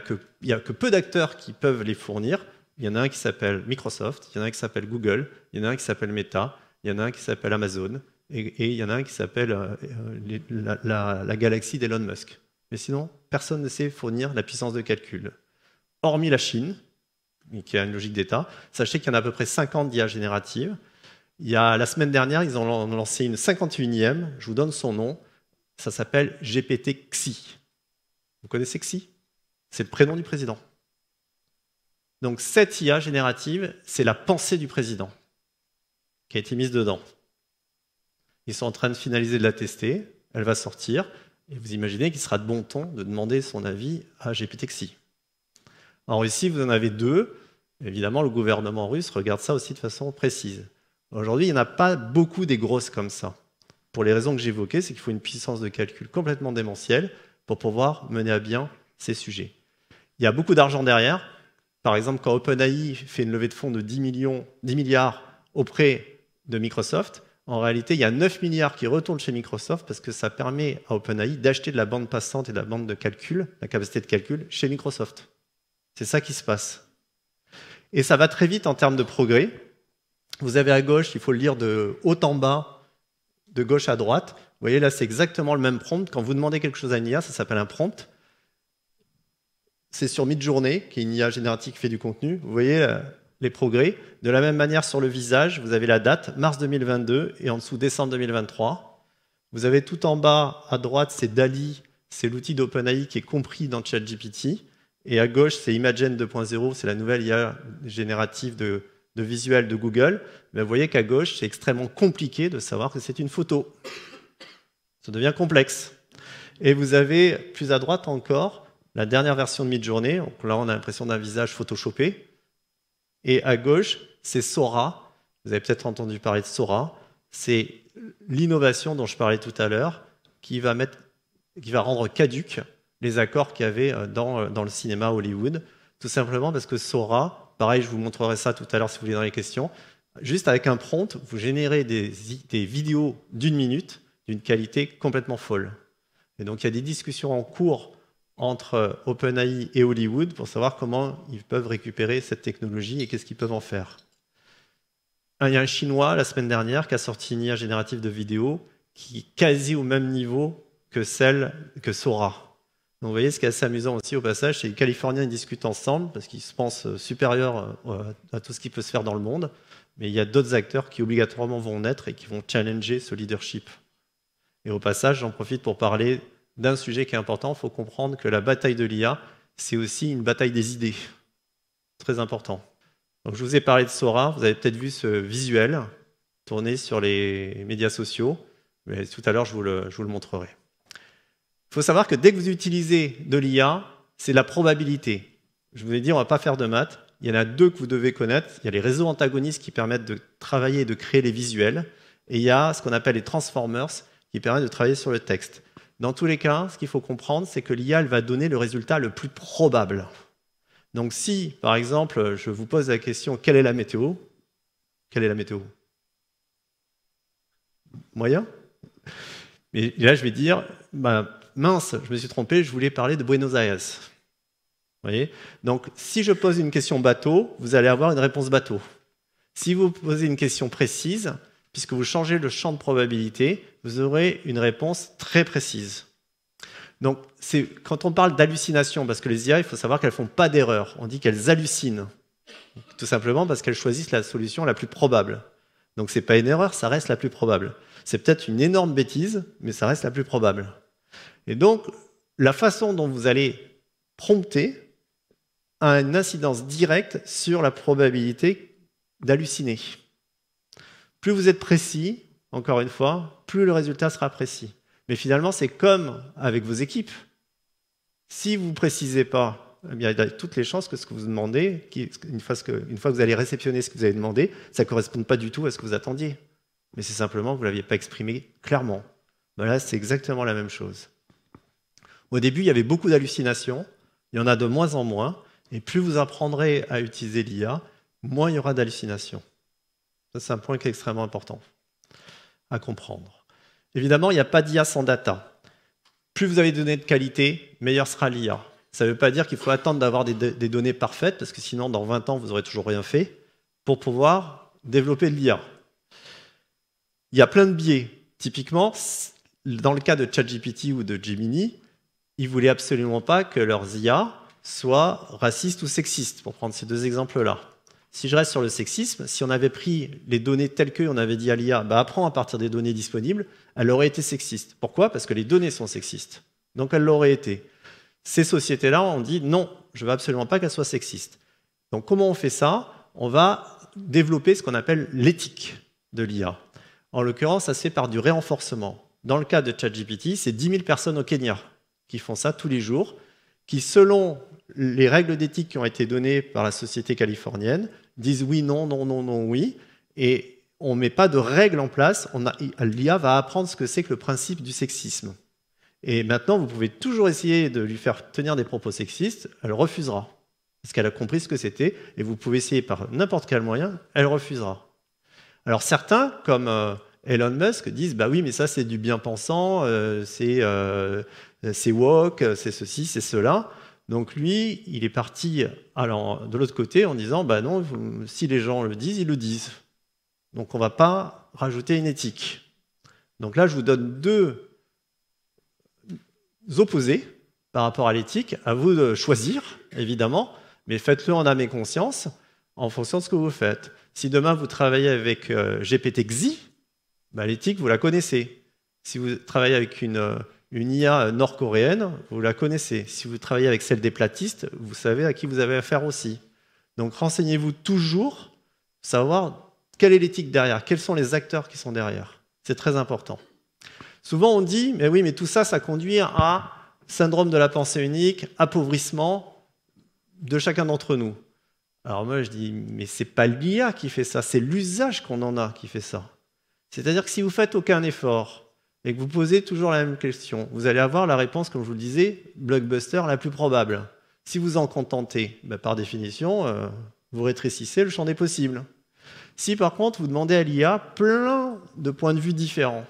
que peu d'acteurs qui peuvent les fournir. Il y en a un qui s'appelle Microsoft, il y en a un qui s'appelle Google, il y en a un qui s'appelle Meta, il y en a un qui s'appelle Amazon, et il y en a un qui s'appelle la galaxie d'Elon Musk. Mais sinon, personne ne sait fournir la puissance de calcul. Hormis la Chine, qui a une logique d'État. Sachez qu'il y en a à peu près 50 d'IA génératives. La semaine dernière, ils ont lancé une 51e, je vous donne son nom, ça s'appelle GPT-XI. Vous connaissez XI ? C'est le prénom du président. Donc cette IA générative, c'est la pensée du président qui a été mise dedans. Ils sont en train de finaliser de la tester, elle va sortir, et vous imaginez qu'il sera de bon ton de demander son avis à GPT-XI. En Russie, vous en avez 2. Évidemment, le gouvernement russe regarde ça aussi de façon précise. Aujourd'hui, il n'y en a pas beaucoup des grosses comme ça. Pour les raisons que j'évoquais, c'est qu'il faut une puissance de calcul complètement démentielle, pour pouvoir mener à bien ces sujets. Il y a beaucoup d'argent derrière. Par exemple, quand OpenAI fait une levée de fonds de 10 milliards auprès de Microsoft, en réalité, il y a 9 milliards qui retournent chez Microsoft parce que ça permet à OpenAI d'acheter de la bande passante et de la bande de calcul, la capacité de calcul, chez Microsoft. C'est ça qui se passe. Et ça va très vite en termes de progrès. Vous avez à gauche, il faut le lire de haut en bas, de gauche à droite. Vous voyez, là, c'est exactement le même prompt. Quand vous demandez quelque chose à une IA, ça s'appelle un prompt. C'est sur Midjourney, qui est une IA générative qui fait du contenu. Vous voyez les progrès. De la même manière, sur le visage, vous avez la date, mars 2022, et en dessous, décembre 2023. Vous avez tout en bas, à droite, c'est DALL-E, c'est l'outil d'OpenAI qui est compris dans ChatGPT. Et à gauche, c'est Imagen 2.0, c'est la nouvelle IA générative de visuel de Google. Mais vous voyez qu'à gauche, c'est extrêmement compliqué de savoir que c'est une photo. Ça devient complexe. Et vous avez, plus à droite encore, la dernière version de Midjourney. Donc là, on a l'impression d'un visage photoshopé. Et à gauche, c'est Sora. Vous avez peut-être entendu parler de Sora. C'est l'innovation dont je parlais tout à l'heure qui va rendre caduques les accords qu'il y avait dans le cinéma Hollywood. Tout simplement parce que Sora, pareil, je vous montrerai ça tout à l'heure si vous voulez dans les questions, juste avec un prompt, vous générez des vidéos d'1 minute d'une qualité complètement folle. Et donc il y a des discussions en cours entre OpenAI et Hollywood pour savoir comment ils peuvent récupérer cette technologie et qu'est-ce qu'ils peuvent en faire. Il y a un Chinois, la semaine dernière, qui a sorti une IA générative de vidéo qui est quasi au même niveau que celle que Sora. Donc vous voyez, ce qui est assez amusant aussi au passage, c'est que les Californiens ils discutent ensemble parce qu'ils se pensent supérieurs à tout ce qui peut se faire dans le monde, mais il y a d'autres acteurs qui obligatoirement vont naître et qui vont challenger ce leadership. Et au passage, j'en profite pour parler d'un sujet qui est important. Il faut comprendre que la bataille de l'IA, c'est aussi une bataille des idées. Très important. Donc, je vous ai parlé de Sora. Vous avez peut-être vu ce visuel tourné sur les médias sociaux. Mais tout à l'heure, je vous le montrerai. Il faut savoir que dès que vous utilisez de l'IA, c'est la probabilité. Je vous ai dit, on ne va pas faire de maths. Il y en a deux que vous devez connaître. Il y a les réseaux antagonistes qui permettent de travailler et de créer les visuels. Et il y a ce qu'on appelle les transformers qui permettent de travailler sur le texte. Dans tous les cas, ce qu'il faut comprendre, c'est que l'IA, elle va donner le résultat le plus probable. Donc si, par exemple, je vous pose la question « Quelle est la météo ?» Quelle est la météo? Moyen? Mais là, je vais dire bah, « Mince, je me suis trompé, je voulais parler de Buenos Aires. » Vous voyez? Donc, si je pose une question bateau, vous allez avoir une réponse bateau. Si vous posez une question précise, puisque vous changez le champ de probabilité, vous aurez une réponse très précise. Donc, quand on parle d'hallucination, parce que les IA, il faut savoir qu'elles ne font pas d'erreur. On dit qu'elles hallucinent. Tout simplement parce qu'elles choisissent la solution la plus probable. Donc, ce n'est pas une erreur, ça reste la plus probable. C'est peut-être une énorme bêtise, mais ça reste la plus probable. Et donc, la façon dont vous allez prompter a une incidence directe sur la probabilité d'halluciner. Plus vous êtes précis, encore une fois, plus le résultat sera précis. Mais finalement, c'est comme avec vos équipes. Si vous ne précisez pas, eh bien, il y a toutes les chances que ce que vous demandez, une fois que vous allez réceptionner ce que vous avez demandé, ça ne corresponde pas du tout à ce que vous attendiez. Mais c'est simplement que vous ne l'aviez pas exprimé clairement. Ben là, c'est exactement la même chose. Au début, il y avait beaucoup d'hallucinations. Il y en a de moins en moins. Et plus vous apprendrez à utiliser l'IA, moins il y aura d'hallucinations. Ça, c'est un point qui est extrêmement important à comprendre. Évidemment, il n'y a pas d'IA sans data. Plus vous avez des données de qualité, meilleure sera l'IA. Ça ne veut pas dire qu'il faut attendre d'avoir des données parfaites, parce que sinon, dans 20 ans, vous n'aurez toujours rien fait, pour pouvoir développer de l'IA. Il y a plein de biais. Typiquement, dans le cas de ChatGPT ou de Gemini, ils ne voulaient absolument pas que leurs IA soient racistes ou sexistes, pour prendre ces deux exemples-là. Si je reste sur le sexisme, si on avait pris les données telles que, on avait dit à l'IA, bah, apprends à partir des données disponibles, elle aurait été sexiste. Pourquoi? Parce que les données sont sexistes. Donc elle l'aurait été. Ces sociétés-là ont dit non, je ne veux absolument pas qu'elles soient sexistes. Donc comment on fait ça? On va développer ce qu'on appelle l'éthique de l'IA. En l'occurrence, ça se fait par du rérenforcement. Dans le cas de ChatGPT, c'est 10 000 personnes au Kenya qui font ça tous les jours, qui, selon les règles d'éthique qui ont été données par la société californienne, disent oui, non, non, non, non, oui, et on ne met pas de règles en place. L'IA va apprendre ce que c'est que le principe du sexisme. Et maintenant, vous pouvez toujours essayer de lui faire tenir des propos sexistes, elle refusera. Parce qu'elle a compris ce que c'était, et vous pouvez essayer par n'importe quel moyen, elle refusera. Alors certains, comme Elon Musk, disent « bah oui, mais ça c'est du bien-pensant, c'est woke, c'est ceci, c'est cela ». Donc lui, il est parti de l'autre côté en disant « bah non, si les gens le disent, ils le disent ». Donc on ne va pas rajouter une éthique. Donc là, je vous donne deux opposés par rapport à l'éthique. À vous de choisir, évidemment, mais faites-le en âme et conscience en fonction de ce que vous faites. Si demain vous travaillez avec GPT-XI, bah, l'éthique, vous la connaissez. Si vous travaillez avec une IA nord-coréenne, vous la connaissez. Si vous travaillez avec celle des platistes, vous savez à qui vous avez affaire aussi. Donc renseignez-vous toujours, savoir quelle est l'éthique derrière, quels sont les acteurs qui sont derrière. C'est très important. Souvent on dit, mais oui, mais tout ça, ça conduit à syndrome de la pensée unique, appauvrissement de chacun d'entre nous. Alors moi je dis, mais c'est pas l'IA qui fait ça, c'est l'usage qu'on en a qui fait ça. C'est-à-dire que si vous faites aucun effort et que vous posez toujours la même question, vous allez avoir la réponse, comme je vous le disais, blockbuster la plus probable. Si vous en contentez, ben, par définition, vous rétrécissez le champ des possibles. Si par contre vous demandez à l'IA plein de points de vue différents,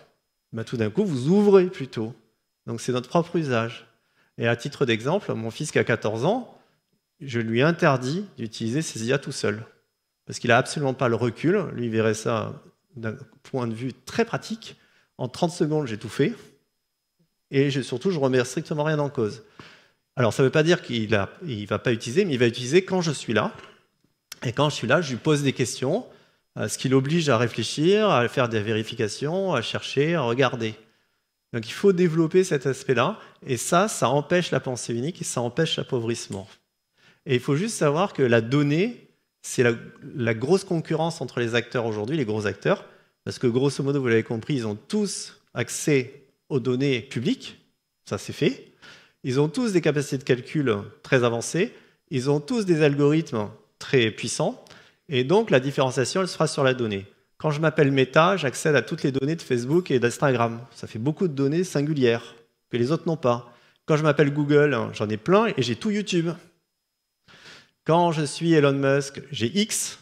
ben, tout d'un coup vous ouvrez plutôt. Donc c'est notre propre usage. Et à titre d'exemple, mon fils qui a 14 ans, je lui interdis d'utiliser ses IA tout seul. Parce qu'il n'a absolument pas le recul. Lui, il verrait ça d'un point de vue très pratique. En 30 secondes, j'ai tout fait. Et surtout, je ne remets strictement rien en cause. Alors, ça ne veut pas dire qu'il ne va pas utiliser, mais il va utiliser quand je suis là. Et quand je suis là, je lui pose des questions, ce qui l'oblige à réfléchir, à faire des vérifications, à chercher, à regarder. Donc, il faut développer cet aspect-là. Et ça empêche la pensée unique et ça empêche l'appauvrissement. Et il faut juste savoir que la donnée, c'est la grosse concurrence entre les acteurs aujourd'hui, les gros acteurs, parce que grosso modo, vous l'avez compris, ils ont tous accès aux données publiques, ça c'est fait. Ils ont tous des capacités de calcul très avancées, ils ont tous des algorithmes très puissants, et donc la différenciation, elle sera sur la donnée. Quand je m'appelle Meta, j'accède à toutes les données de Facebook et d'Instagram. Ça fait beaucoup de données singulières que les autres n'ont pas. Quand je m'appelle Google, j'en ai plein et j'ai tout YouTube. Quand je suis Elon Musk, j'ai X.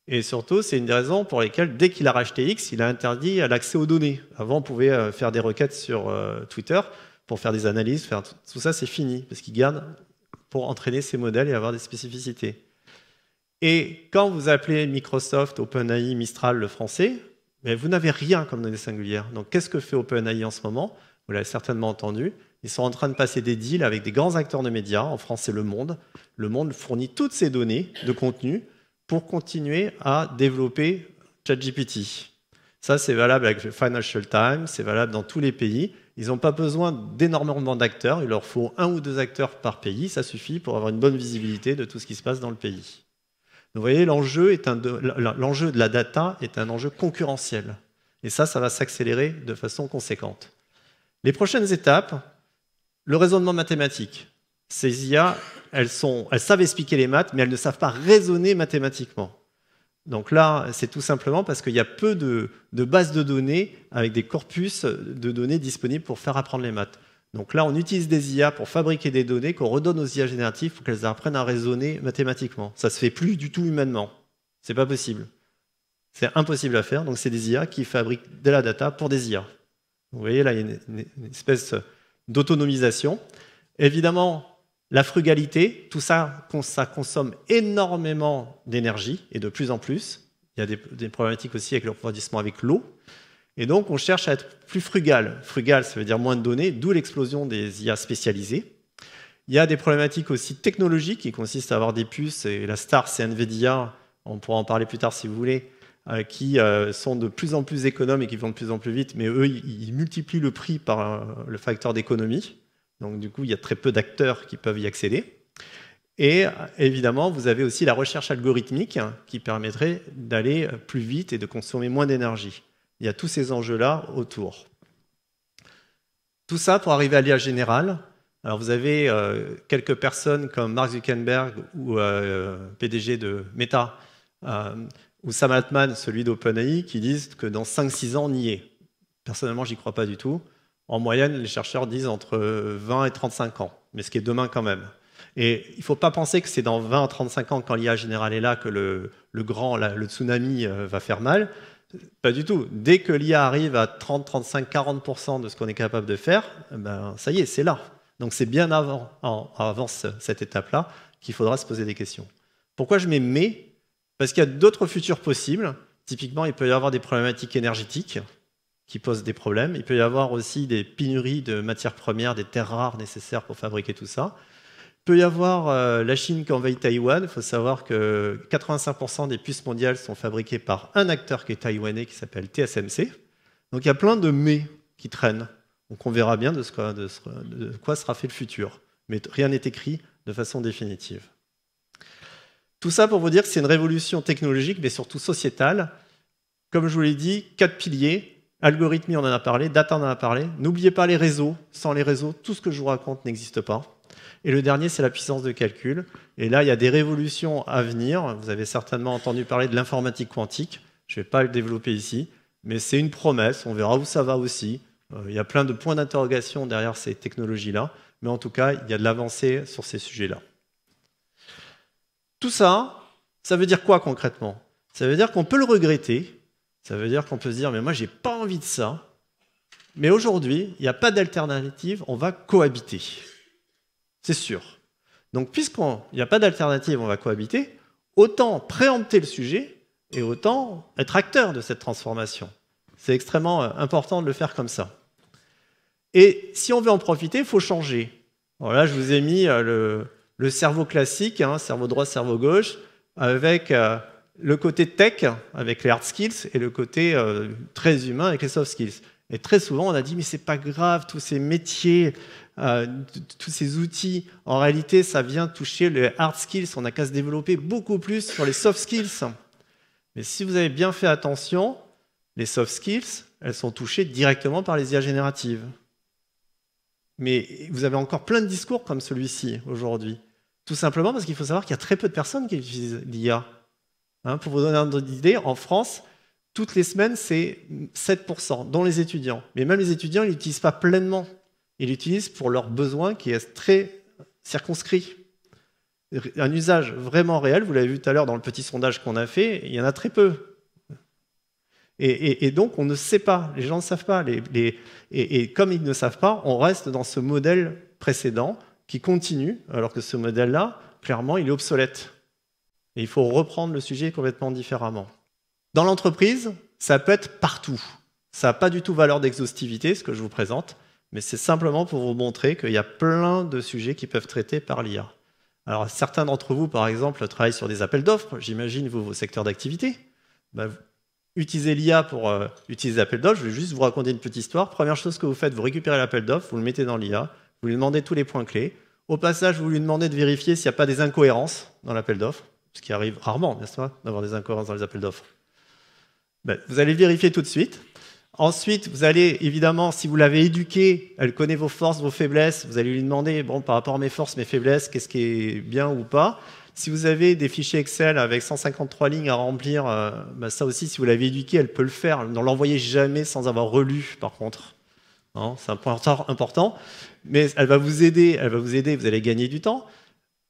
Et surtout, c'est une des raisons pour lesquelles, dès qu'il a racheté X, il a interdit l'accès aux données. Avant, on pouvait faire des requêtes sur Twitter pour faire des analyses. Tout ça, c'est fini, parce qu'il garde pour entraîner ses modèles et avoir des spécificités. Et quand vous appelez Microsoft, OpenAI, Mistral, le français, mais vous n'avez rien comme données singulières. Donc, qu'est-ce que fait OpenAI en ce moment? Vous l'avez certainement entendu. Ils sont en train de passer des deals avec des grands acteurs de médias. En France, c'est Le Monde. Le Monde fournit toutes ces données de contenu pour continuer à développer ChatGPT. Ça, c'est valable avec le Financial Times, c'est valable dans tous les pays. Ils n'ont pas besoin d'énormément d'acteurs. Il leur faut 1 ou 2 acteurs par pays. Ça suffit pour avoir une bonne visibilité de tout ce qui se passe dans le pays. Donc, vous voyez, l'enjeu de la data est un enjeu concurrentiel. Et ça va s'accélérer de façon conséquente. Les prochaines étapes, le raisonnement mathématique. Ces IA, elles savent expliquer les maths, mais elles ne savent pas raisonner mathématiquement. Donc là, c'est tout simplement parce qu'il y a peu de bases de données avec des corpus de données disponibles pour faire apprendre les maths. Donc là, on utilise des IA pour fabriquer des données qu'on redonne aux IA génératives pour qu'elles apprennent à raisonner mathématiquement. Ça ne se fait plus du tout humainement. C'est pas possible. C'est impossible à faire. Donc c'est des IA qui fabriquent de la data pour des IA. Vous voyez, là, il y a une espèce d'autonomisation. Évidemment, la frugalité, tout ça, ça consomme énormément d'énergie, et de plus en plus. Il y a des problématiques aussi avec le refroidissement avec l'eau. Et donc, on cherche à être plus frugal. Frugal, ça veut dire moins de données, d'où l'explosion des IA spécialisées. Il y a des problématiques aussi technologiques qui consistent à avoir des puces, et la star, c'est NVIDIA, on pourra en parler plus tard si vous voulez, qui sont de plus en plus économes et qui vont de plus en plus vite, mais eux, ils multiplient le prix par le facteur d'économie. Donc du coup, il y a très peu d'acteurs qui peuvent y accéder. Et évidemment, vous avez aussi la recherche algorithmique qui permettrait d'aller plus vite et de consommer moins d'énergie. Il y a tous ces enjeux-là autour. Tout ça pour arriver à l'IA générale. Alors vous avez quelques personnes comme Mark Zuckerberg ou PDG de Meta, ou Sam Altman, celui d'OpenAI, qui disent que dans 5-6 ans, on y est. Personnellement, j'y crois pas du tout. En moyenne, les chercheurs disent entre 20 et 35 ans, mais ce qui est demain quand même. Et il ne faut pas penser que c'est dans 20 à 35 ans, quand l'IA générale est là, que le tsunami va faire mal. Pas du tout. Dès que l'IA arrive à 30, 35, 40% de ce qu'on est capable de faire, ben, ça y est, c'est là. Donc c'est bien avant cette étape-là qu'il faudra se poser des questions. Pourquoi je mets « mais » Parce qu'il y a d'autres futurs possibles. Typiquement, il peut y avoir des problématiques énergétiques qui posent des problèmes. Il peut y avoir aussi des pénuries de matières premières, des terres rares nécessaires pour fabriquer tout ça. Il peut y avoir la Chine qui envahit Taïwan. Il faut savoir que 85% des puces mondiales sont fabriquées par un acteur qui est taïwanais, qui s'appelle TSMC. Donc il y a plein de « mais » qui traînent. Donc on verra bien de quoi sera fait le futur. Mais rien n'est écrit de façon définitive. Tout ça pour vous dire que c'est une révolution technologique, mais surtout sociétale. Comme je vous l'ai dit, 4 piliers. Algorithmie, on en a parlé. Data, on en a parlé. N'oubliez pas les réseaux. Sans les réseaux, tout ce que je vous raconte n'existe pas. Et le dernier, c'est la puissance de calcul. Et là, il y a des révolutions à venir. Vous avez certainement entendu parler de l'informatique quantique. Je ne vais pas le développer ici, mais c'est une promesse. On verra où ça va aussi. Il y a plein de points d'interrogation derrière ces technologies-là. Mais en tout cas, il y a de l'avancée sur ces sujets-là. Tout ça, ça veut dire quoi concrètement? Ça veut dire qu'on peut le regretter. Ça veut dire qu'on peut se dire « mais moi, j'ai pas envie de ça ». Mais aujourd'hui, il n'y a pas d'alternative, on va cohabiter. C'est sûr. Donc, puisqu'il n'y a pas d'alternative, on va cohabiter, autant préempter le sujet et autant être acteur de cette transformation. C'est extrêmement important de le faire comme ça. Et si on veut en profiter, il faut changer. Alors là, je vous ai mis le cerveau classique, hein, cerveau droit, cerveau gauche, avec le côté tech, avec les hard skills, et le côté très humain, avec les soft skills. Et très souvent, on a dit, mais c'est pas grave, tous ces métiers, tous ces outils, en réalité, ça vient toucher les hard skills, on n'a qu'à se développer beaucoup plus sur les soft skills. Mais si vous avez bien fait attention, les soft skills, elles sont touchées directement par les IA génératives. Mais vous avez encore plein de discours comme celui-ci aujourd'hui. Tout simplement parce qu'il faut savoir qu'il y a très peu de personnes qui utilisent l'IA. Hein, pour vous donner une idée, en France, toutes les semaines, c'est 7%, dont les étudiants. Mais même les étudiants, ils l'utilisent pas pleinement. Ils l'utilisent pour leurs besoins qui est très circonscrit. Un usage vraiment réel, vous l'avez vu tout à l'heure dans le petit sondage qu'on a fait, il y en a très peu. Et donc, on ne sait pas, les gens ne savent pas. Et comme ils ne savent pas, on reste dans ce modèle précédent qui continue, alors que ce modèle-là, clairement, il est obsolète. Et il faut reprendre le sujet complètement différemment. Dans l'entreprise, ça peut être partout. Ça n'a pas du tout valeur d'exhaustivité, ce que je vous présente, mais c'est simplement pour vous montrer qu'il y a plein de sujets qui peuvent traiter par l'IA. Alors, certains d'entre vous, par exemple, travaillent sur des appels d'offres, j'imagine, vos secteurs d'activité. Utilisez l'IA pour utiliser l'appel d'offres. Je vais juste vous raconter une petite histoire. Première chose que vous faites, vous récupérez l'appel d'offres, vous le mettez dans l'IA, vous lui demandez tous les points clés. Au passage, vous lui demandez de vérifier s'il n'y a pas des incohérences dans l'appel d'offres, ce qui arrive rarement, n'est-ce pas, d'avoir des incohérences dans les appels d'offres. Vous allez vérifier tout de suite. Ensuite, vous allez, évidemment, si vous l'avez éduquée, elle connaît vos forces, vos faiblesses, vous allez lui demander, bon, par rapport à mes forces, mes faiblesses, qu'est-ce qui est bien ou pas. Si vous avez des fichiers Excel avec 153 lignes à remplir, ça aussi, si vous l'avez éduquée, elle peut le faire. Ne l'envoyez jamais sans avoir relu, par contre. C'est un point important. Mais elle va vous aider, vous allez gagner du temps.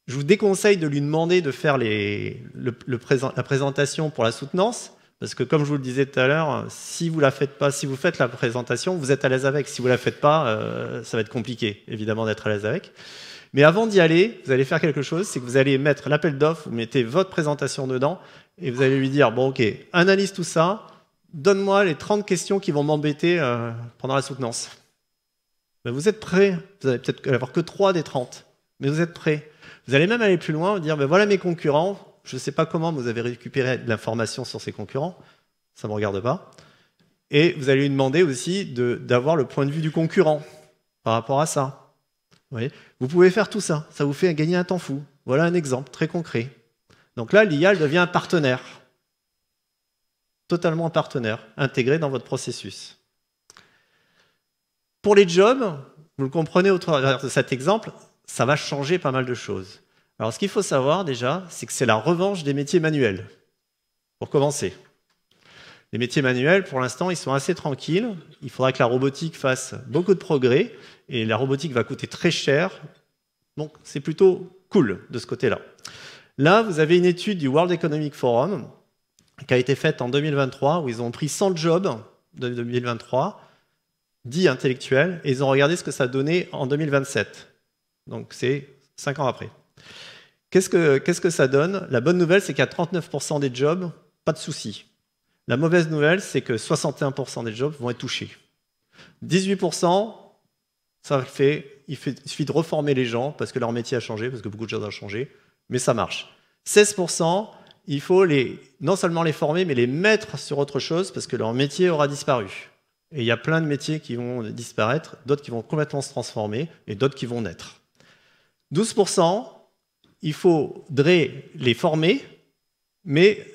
Je vous déconseille de lui demander de faire la présentation pour la soutenance, parce que comme je vous le disais tout à l'heure, si vous la faites pas, si vous faites la présentation, vous êtes à l'aise avec. Si vous la faites pas, ça va être compliqué, évidemment, d'être à l'aise avec. Mais avant d'y aller, vous allez faire quelque chose, c'est que vous allez mettre l'appel d'offres, vous mettez votre présentation dedans, et vous allez lui dire, bon ok, analyse tout ça, donne-moi les 30 questions qui vont m'embêter pendant la soutenance. Vous êtes prêts, vous allez peut-être avoir que 3 des 30, mais vous êtes prêts. Vous allez même aller plus loin, vous dire, voilà mes concurrents, je ne sais pas comment vous avez récupéré de l'information sur ces concurrents, ça ne me regarde pas. Et vous allez lui demander aussi d'avoir le point de vue du concurrent par rapport à ça. Vous pouvez faire tout ça, ça vous fait gagner un temps fou. Voilà un exemple très concret. Donc là, l'IA devient un partenaire, totalement un partenaire, intégré dans votre processus. Pour les jobs, vous le comprenez au travers de cet exemple, ça va changer pas mal de choses. Alors ce qu'il faut savoir déjà, c'est que c'est la revanche des métiers manuels, pour commencer. Les métiers manuels, pour l'instant, ils sont assez tranquilles. Il faudra que la robotique fasse beaucoup de progrès, et la robotique va coûter très cher. Donc, c'est plutôt cool de ce côté-là. Là, vous avez une étude du World Economic Forum qui a été faite en 2023, où ils ont pris 100 jobs de 2023, dits intellectuels, et ils ont regardé ce que ça donnait en 2027. Donc, c'est 5 ans après. Qu'est-ce que ça donne? La bonne nouvelle, c'est qu'il y a 39% des jobs, pas de souci. La mauvaise nouvelle, c'est que 61% des jobs vont être touchés. 18%, il suffit de reformer les gens parce que leur métier a changé, parce que beaucoup de choses ont changé, mais ça marche. 16%, il faut non seulement les former, mais les mettre sur autre chose parce que leur métier aura disparu. Et il y a plein de métiers qui vont disparaître, d'autres qui vont complètement se transformer et d'autres qui vont naître. 12%, il faudrait les former, mais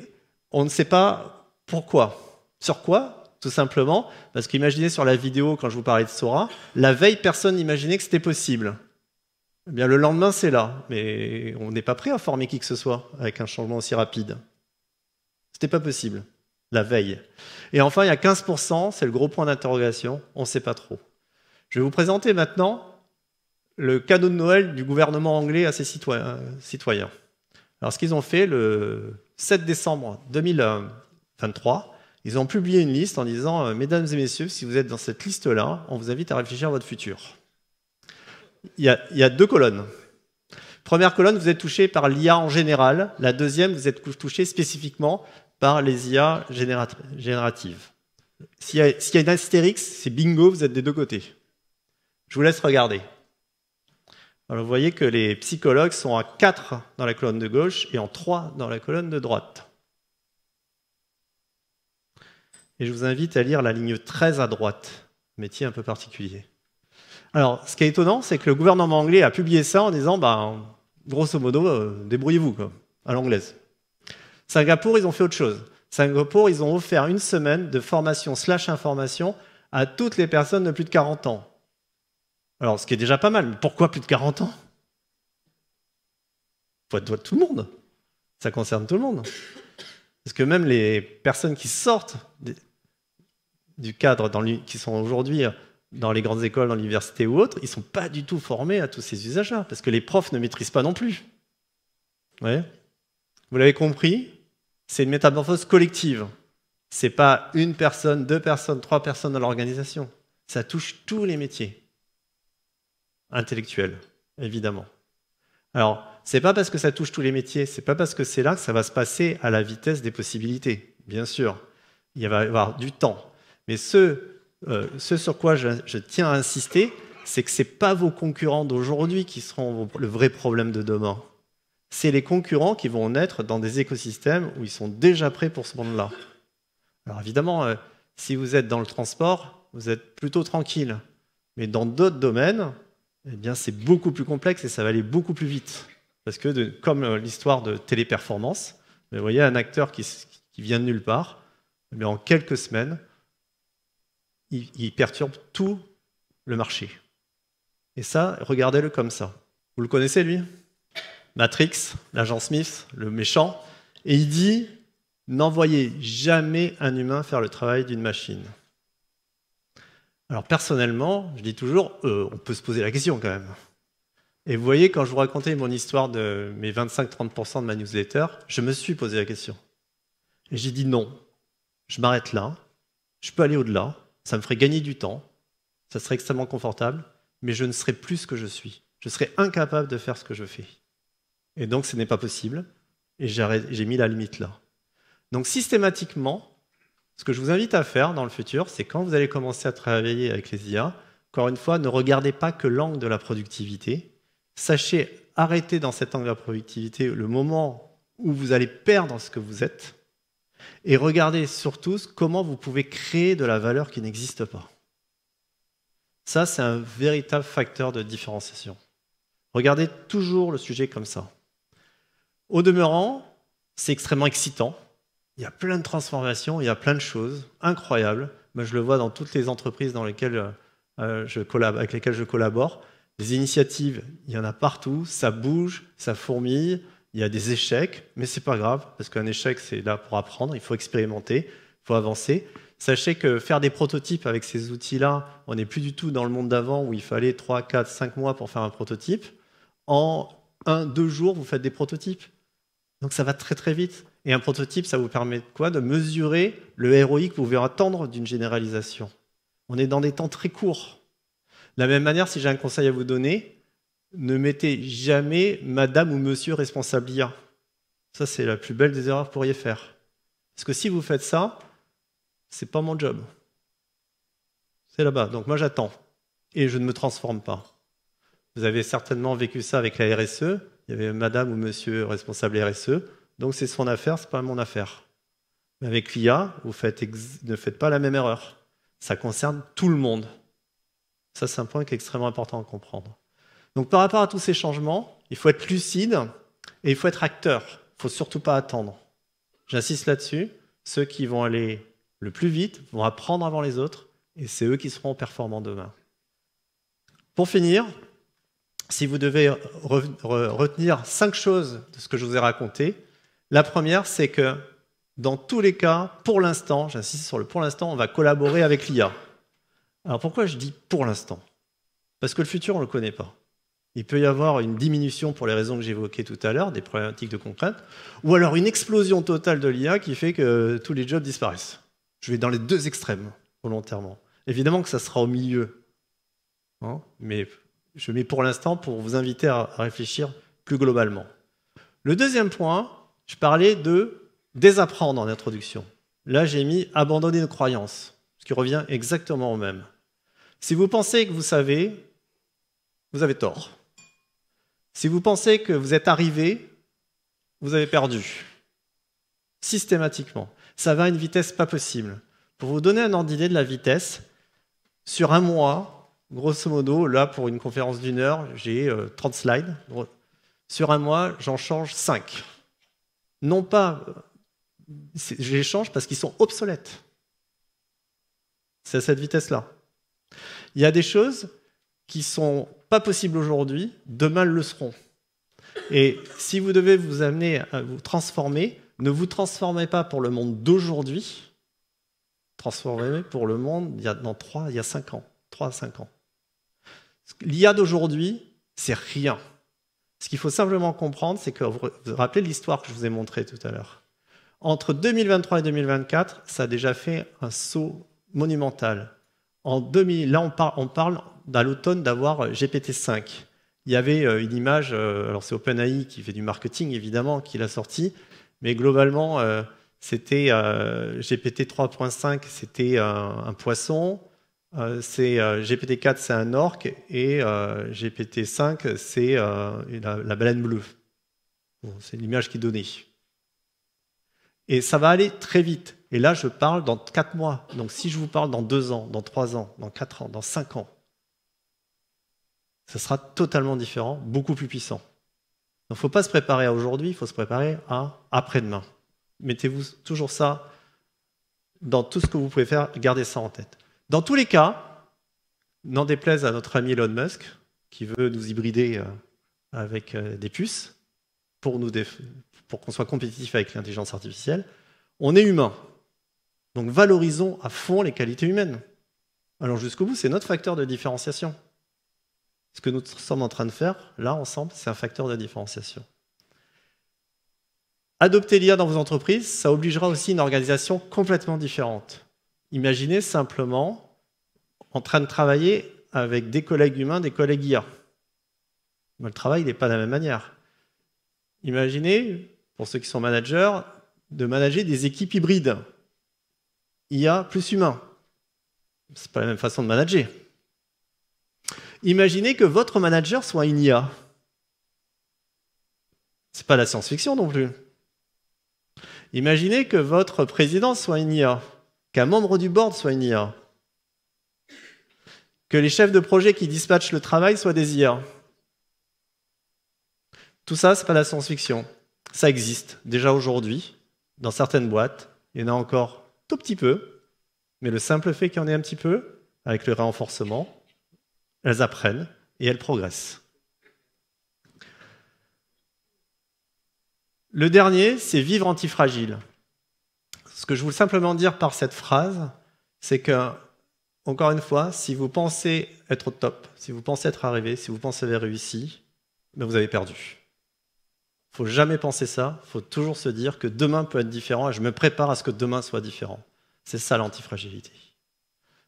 on ne sait pas pourquoi. Sur quoi? Tout simplement parce qu'imaginez sur la vidéo, quand je vous parlais de Sora, la veille, personne n'imaginait que c'était possible. Eh bien, le lendemain, c'est là. Mais on n'est pas prêt à former qui que ce soit avec un changement aussi rapide. C'était pas possible, la veille. Et enfin, il y a 15%, c'est le gros point d'interrogation, on ne sait pas trop. Je vais vous présenter maintenant le cadeau de Noël du gouvernement anglais à ses citoyens. Alors, ce qu'ils ont fait, le 7 décembre 2023, ils ont publié une liste en disant « Mesdames et messieurs, si vous êtes dans cette liste-là, on vous invite à réfléchir à votre futur. » Il y a 2 colonnes. Première colonne, vous êtes touché par l'IA en général. La deuxième, vous êtes touché spécifiquement par les IA génératives. S'il y a une astérix, c'est bingo, vous êtes des 2 côtés. Je vous laisse regarder. Alors, vous voyez que les psychologues sont à 4 dans la colonne de gauche et en 3 dans la colonne de droite. Et je vous invite à lire la ligne 13 à droite, métier un peu particulier. Alors, ce qui est étonnant, c'est que le gouvernement anglais a publié ça en disant, grosso modo, débrouillez-vous, quoi, à l'anglaise. Singapour, ils ont fait autre chose. Singapour, ils ont offert 1 semaine de formation / information à toutes les personnes de plus de 40 ans. Alors, ce qui est déjà pas mal, mais pourquoi plus de 40 ans? Faut être tout le monde. Ça concerne tout le monde. Parce que même les personnes qui sortent du cadre, qui sont aujourd'hui dans les grandes écoles, dans l'université ou autres, ils ne sont pas du tout formés à tous ces usages-là, parce que les profs ne maîtrisent pas non plus. Ouais. Vous l'avez compris, c'est une métamorphose collective. Ce n'est pas 1 personne, 2 personnes, 3 personnes dans l'organisation. Ça touche tous les métiers. Intellectuels, évidemment. Alors, ce n'est pas parce que ça touche tous les métiers, ce n'est pas parce que c'est là que ça va se passer à la vitesse des possibilités. Bien sûr, il va y avoir du temps. Mais ce sur quoi je tiens à insister, c'est que ce n'est pas vos concurrents d'aujourd'hui qui seront le vrai problème de demain. C'est les concurrents qui vont naître dans des écosystèmes où ils sont déjà prêts pour ce monde-là. Alors évidemment, si vous êtes dans le transport, vous êtes plutôt tranquille. Mais dans d'autres domaines, eh bien, c'est beaucoup plus complexe et ça va aller beaucoup plus vite. Parce que, comme l'histoire de Téléperformance, vous voyez un acteur qui vient de nulle part, mais en quelques semaines, il perturbe tout le marché. Et ça, regardez-le comme ça. Vous le connaissez, lui? Matrix, l'agent Smith, le méchant. Et il dit, n'envoyez jamais un humain faire le travail d'une machine. Alors personnellement, je dis toujours, on peut se poser la question quand même. Et vous voyez, quand je vous racontais mon histoire de mes 25-30% de ma newsletter, je me suis posé la question. Et j'ai dit non, je m'arrête là, je peux aller au-delà, ça me ferait gagner du temps, ça serait extrêmement confortable, mais je ne serais plus ce que je suis. Je serais incapable de faire ce que je fais. Et donc ce n'est pas possible, et j'ai mis la limite là. Donc systématiquement, ce que je vous invite à faire dans le futur, c'est quand vous allez commencer à travailler avec les IA, encore une fois, ne regardez pas que l'angle de la productivité. Sachez arrêter dans cet angle de la productivité le moment où vous allez perdre ce que vous êtes et regardez surtout comment vous pouvez créer de la valeur qui n'existe pas. Ça, c'est un véritable facteur de différenciation. Regardez toujours le sujet comme ça. Au demeurant, c'est extrêmement excitant. Il y a plein de transformations, il y a plein de choses incroyables. Moi, je le vois dans toutes les entreprises avec lesquelles je collabore. Des initiatives, il y en a partout, ça bouge, ça fourmille, il y a des échecs, mais c'est pas grave, parce qu'un échec, c'est là pour apprendre, il faut expérimenter. faut avancer. Sachez que faire des prototypes avec ces outils-là, on n'est plus du tout dans le monde d'avant où il fallait 3, 4, 5 mois pour faire un prototype. En 1, 2 jours, vous faites des prototypes. Donc ça va très très vite. Et un prototype, ça vous permet de quoi? De mesurer le ROI que vous pouvez attendre d'une généralisation. On est dans des temps très courts. De la même manière, si j'ai un conseil à vous donner, ne mettez jamais madame ou monsieur responsable IA. Ça, c'est la plus belle des erreurs que vous pourriez faire. Parce que si vous faites ça, c'est pas mon job. C'est là-bas. Donc moi, j'attends. Et je ne me transforme pas. Vous avez certainement vécu ça avec la RSE. Il y avait madame ou monsieur responsable RSE. Donc c'est son affaire, c'est pas mon affaire. Mais avec l'IA, ne faites pas la même erreur. Ça concerne tout le monde. Ça, c'est un point qui est extrêmement important à comprendre. Donc par rapport à tous ces changements, il faut être lucide et il faut être acteur. Il ne faut surtout pas attendre. J'insiste là-dessus. Ceux qui vont aller le plus vite vont apprendre avant les autres et c'est eux qui seront performants demain. Pour finir, si vous devez retenir 5 choses de ce que je vous ai raconté, la première, c'est que dans tous les cas, pour l'instant, j'insiste sur le pour l'instant, on va collaborer avec l'IA. Alors pourquoi je dis pour l'instant? Parce que le futur, on ne le connaît pas. Il peut y avoir une diminution pour les raisons que j'évoquais tout à l'heure, des problématiques de contraintes, ou alors une explosion totale de l'IA qui fait que tous les jobs disparaissent. Je vais dans les deux extrêmes, volontairement. Évidemment que ça sera au milieu, hein, mais je mets pour l'instant pour vous inviter à réfléchir plus globalement. Le deuxième point, je parlais de désapprendre en introduction. Là, j'ai mis abandonner nos croyances, ce qui revient exactement au même. Si vous pensez que vous savez, vous avez tort. Si vous pensez que vous êtes arrivé, vous avez perdu. Systématiquement. Ça va à une vitesse pas possible. Pour vous donner un ordre d'idée de la vitesse, sur un mois, grosso modo, là pour une conférence d'1 heure, j'ai 30 slides. Sur un mois, j'en change 5. Non pas, je les change parce qu'ils sont obsolètes. C'est à cette vitesse-là. Il y a des choses qui ne sont pas possibles aujourd'hui, demain le seront. Et si vous devez vous amener à vous transformer, ne vous transformez pas pour le monde d'aujourd'hui, transformez-vous pour le monde il y a 5 ans, 3 à 5 ans. L'IA d'aujourd'hui, c'est rien. Ce qu'il faut simplement comprendre, c'est que vous vous rappelez l'histoire que je vous ai montrée tout à l'heure. Entre 2023 et 2024, ça a déjà fait un saut monumental. En 2000, là, on parle à l'automne d'avoir GPT-5. Il y avait une image, alors c'est OpenAI qui fait du marketing évidemment, qui l'a sorti, mais globalement, c'était GPT 3.5, c'était un poisson, GPT-4, c'est un orque, et GPT-5, c'est la baleine bleue. Bon, c'est l'image qui est donnée. Et ça va aller très vite. Et là, je parle dans 4 mois. Donc si je vous parle dans 2 ans, dans 3 ans, dans 4 ans, dans 5 ans, ça sera totalement différent, beaucoup plus puissant. Donc il ne faut pas se préparer à aujourd'hui, il faut se préparer à après-demain. Mettez-vous toujours ça dans tout ce que vous pouvez faire, gardez ça en tête. Dans tous les cas, n'en déplaise à notre ami Elon Musk, qui veut nous hybrider avec des puces, pour qu'on soit compétitif avec l'intelligence artificielle, on est humain. Donc valorisons à fond les qualités humaines. Alors jusqu'au bout, c'est notre facteur de différenciation. Ce que nous sommes en train de faire, là, ensemble, c'est un facteur de différenciation. Adopter l'IA dans vos entreprises, ça obligera aussi une organisation complètement différente. Imaginez simplement en train de travailler avec des collègues humains, des collègues IA. Mais le travail n'est pas de la même manière. Imaginez, pour ceux qui sont managers, de manager des équipes hybrides. IA plus humain. Ce n'est pas la même façon de manager. Imaginez que votre manager soit une IA. Ce n'est pas la science-fiction non plus. Imaginez que votre président soit une IA, qu'un membre du board soit une IA, que les chefs de projet qui dispatchent le travail soient des IA. Tout ça, ce n'est pas la science-fiction. Ça existe déjà aujourd'hui, dans certaines boîtes. Il y en a encore tout petit peu, mais le simple fait qu'il y en ait un petit peu, avec le renforcement, elles apprennent et elles progressent. Le dernier, c'est vivre antifragile. Ce que je voulais simplement dire par cette phrase, c'est que, encore une fois, si vous pensez être au top, si vous pensez être arrivé, si vous pensez avoir réussi, ben vous avez perdu. Il ne faut jamais penser ça, il faut toujours se dire que demain peut être différent et je me prépare à ce que demain soit différent. C'est ça l'antifragilité.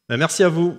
Ben merci à vous.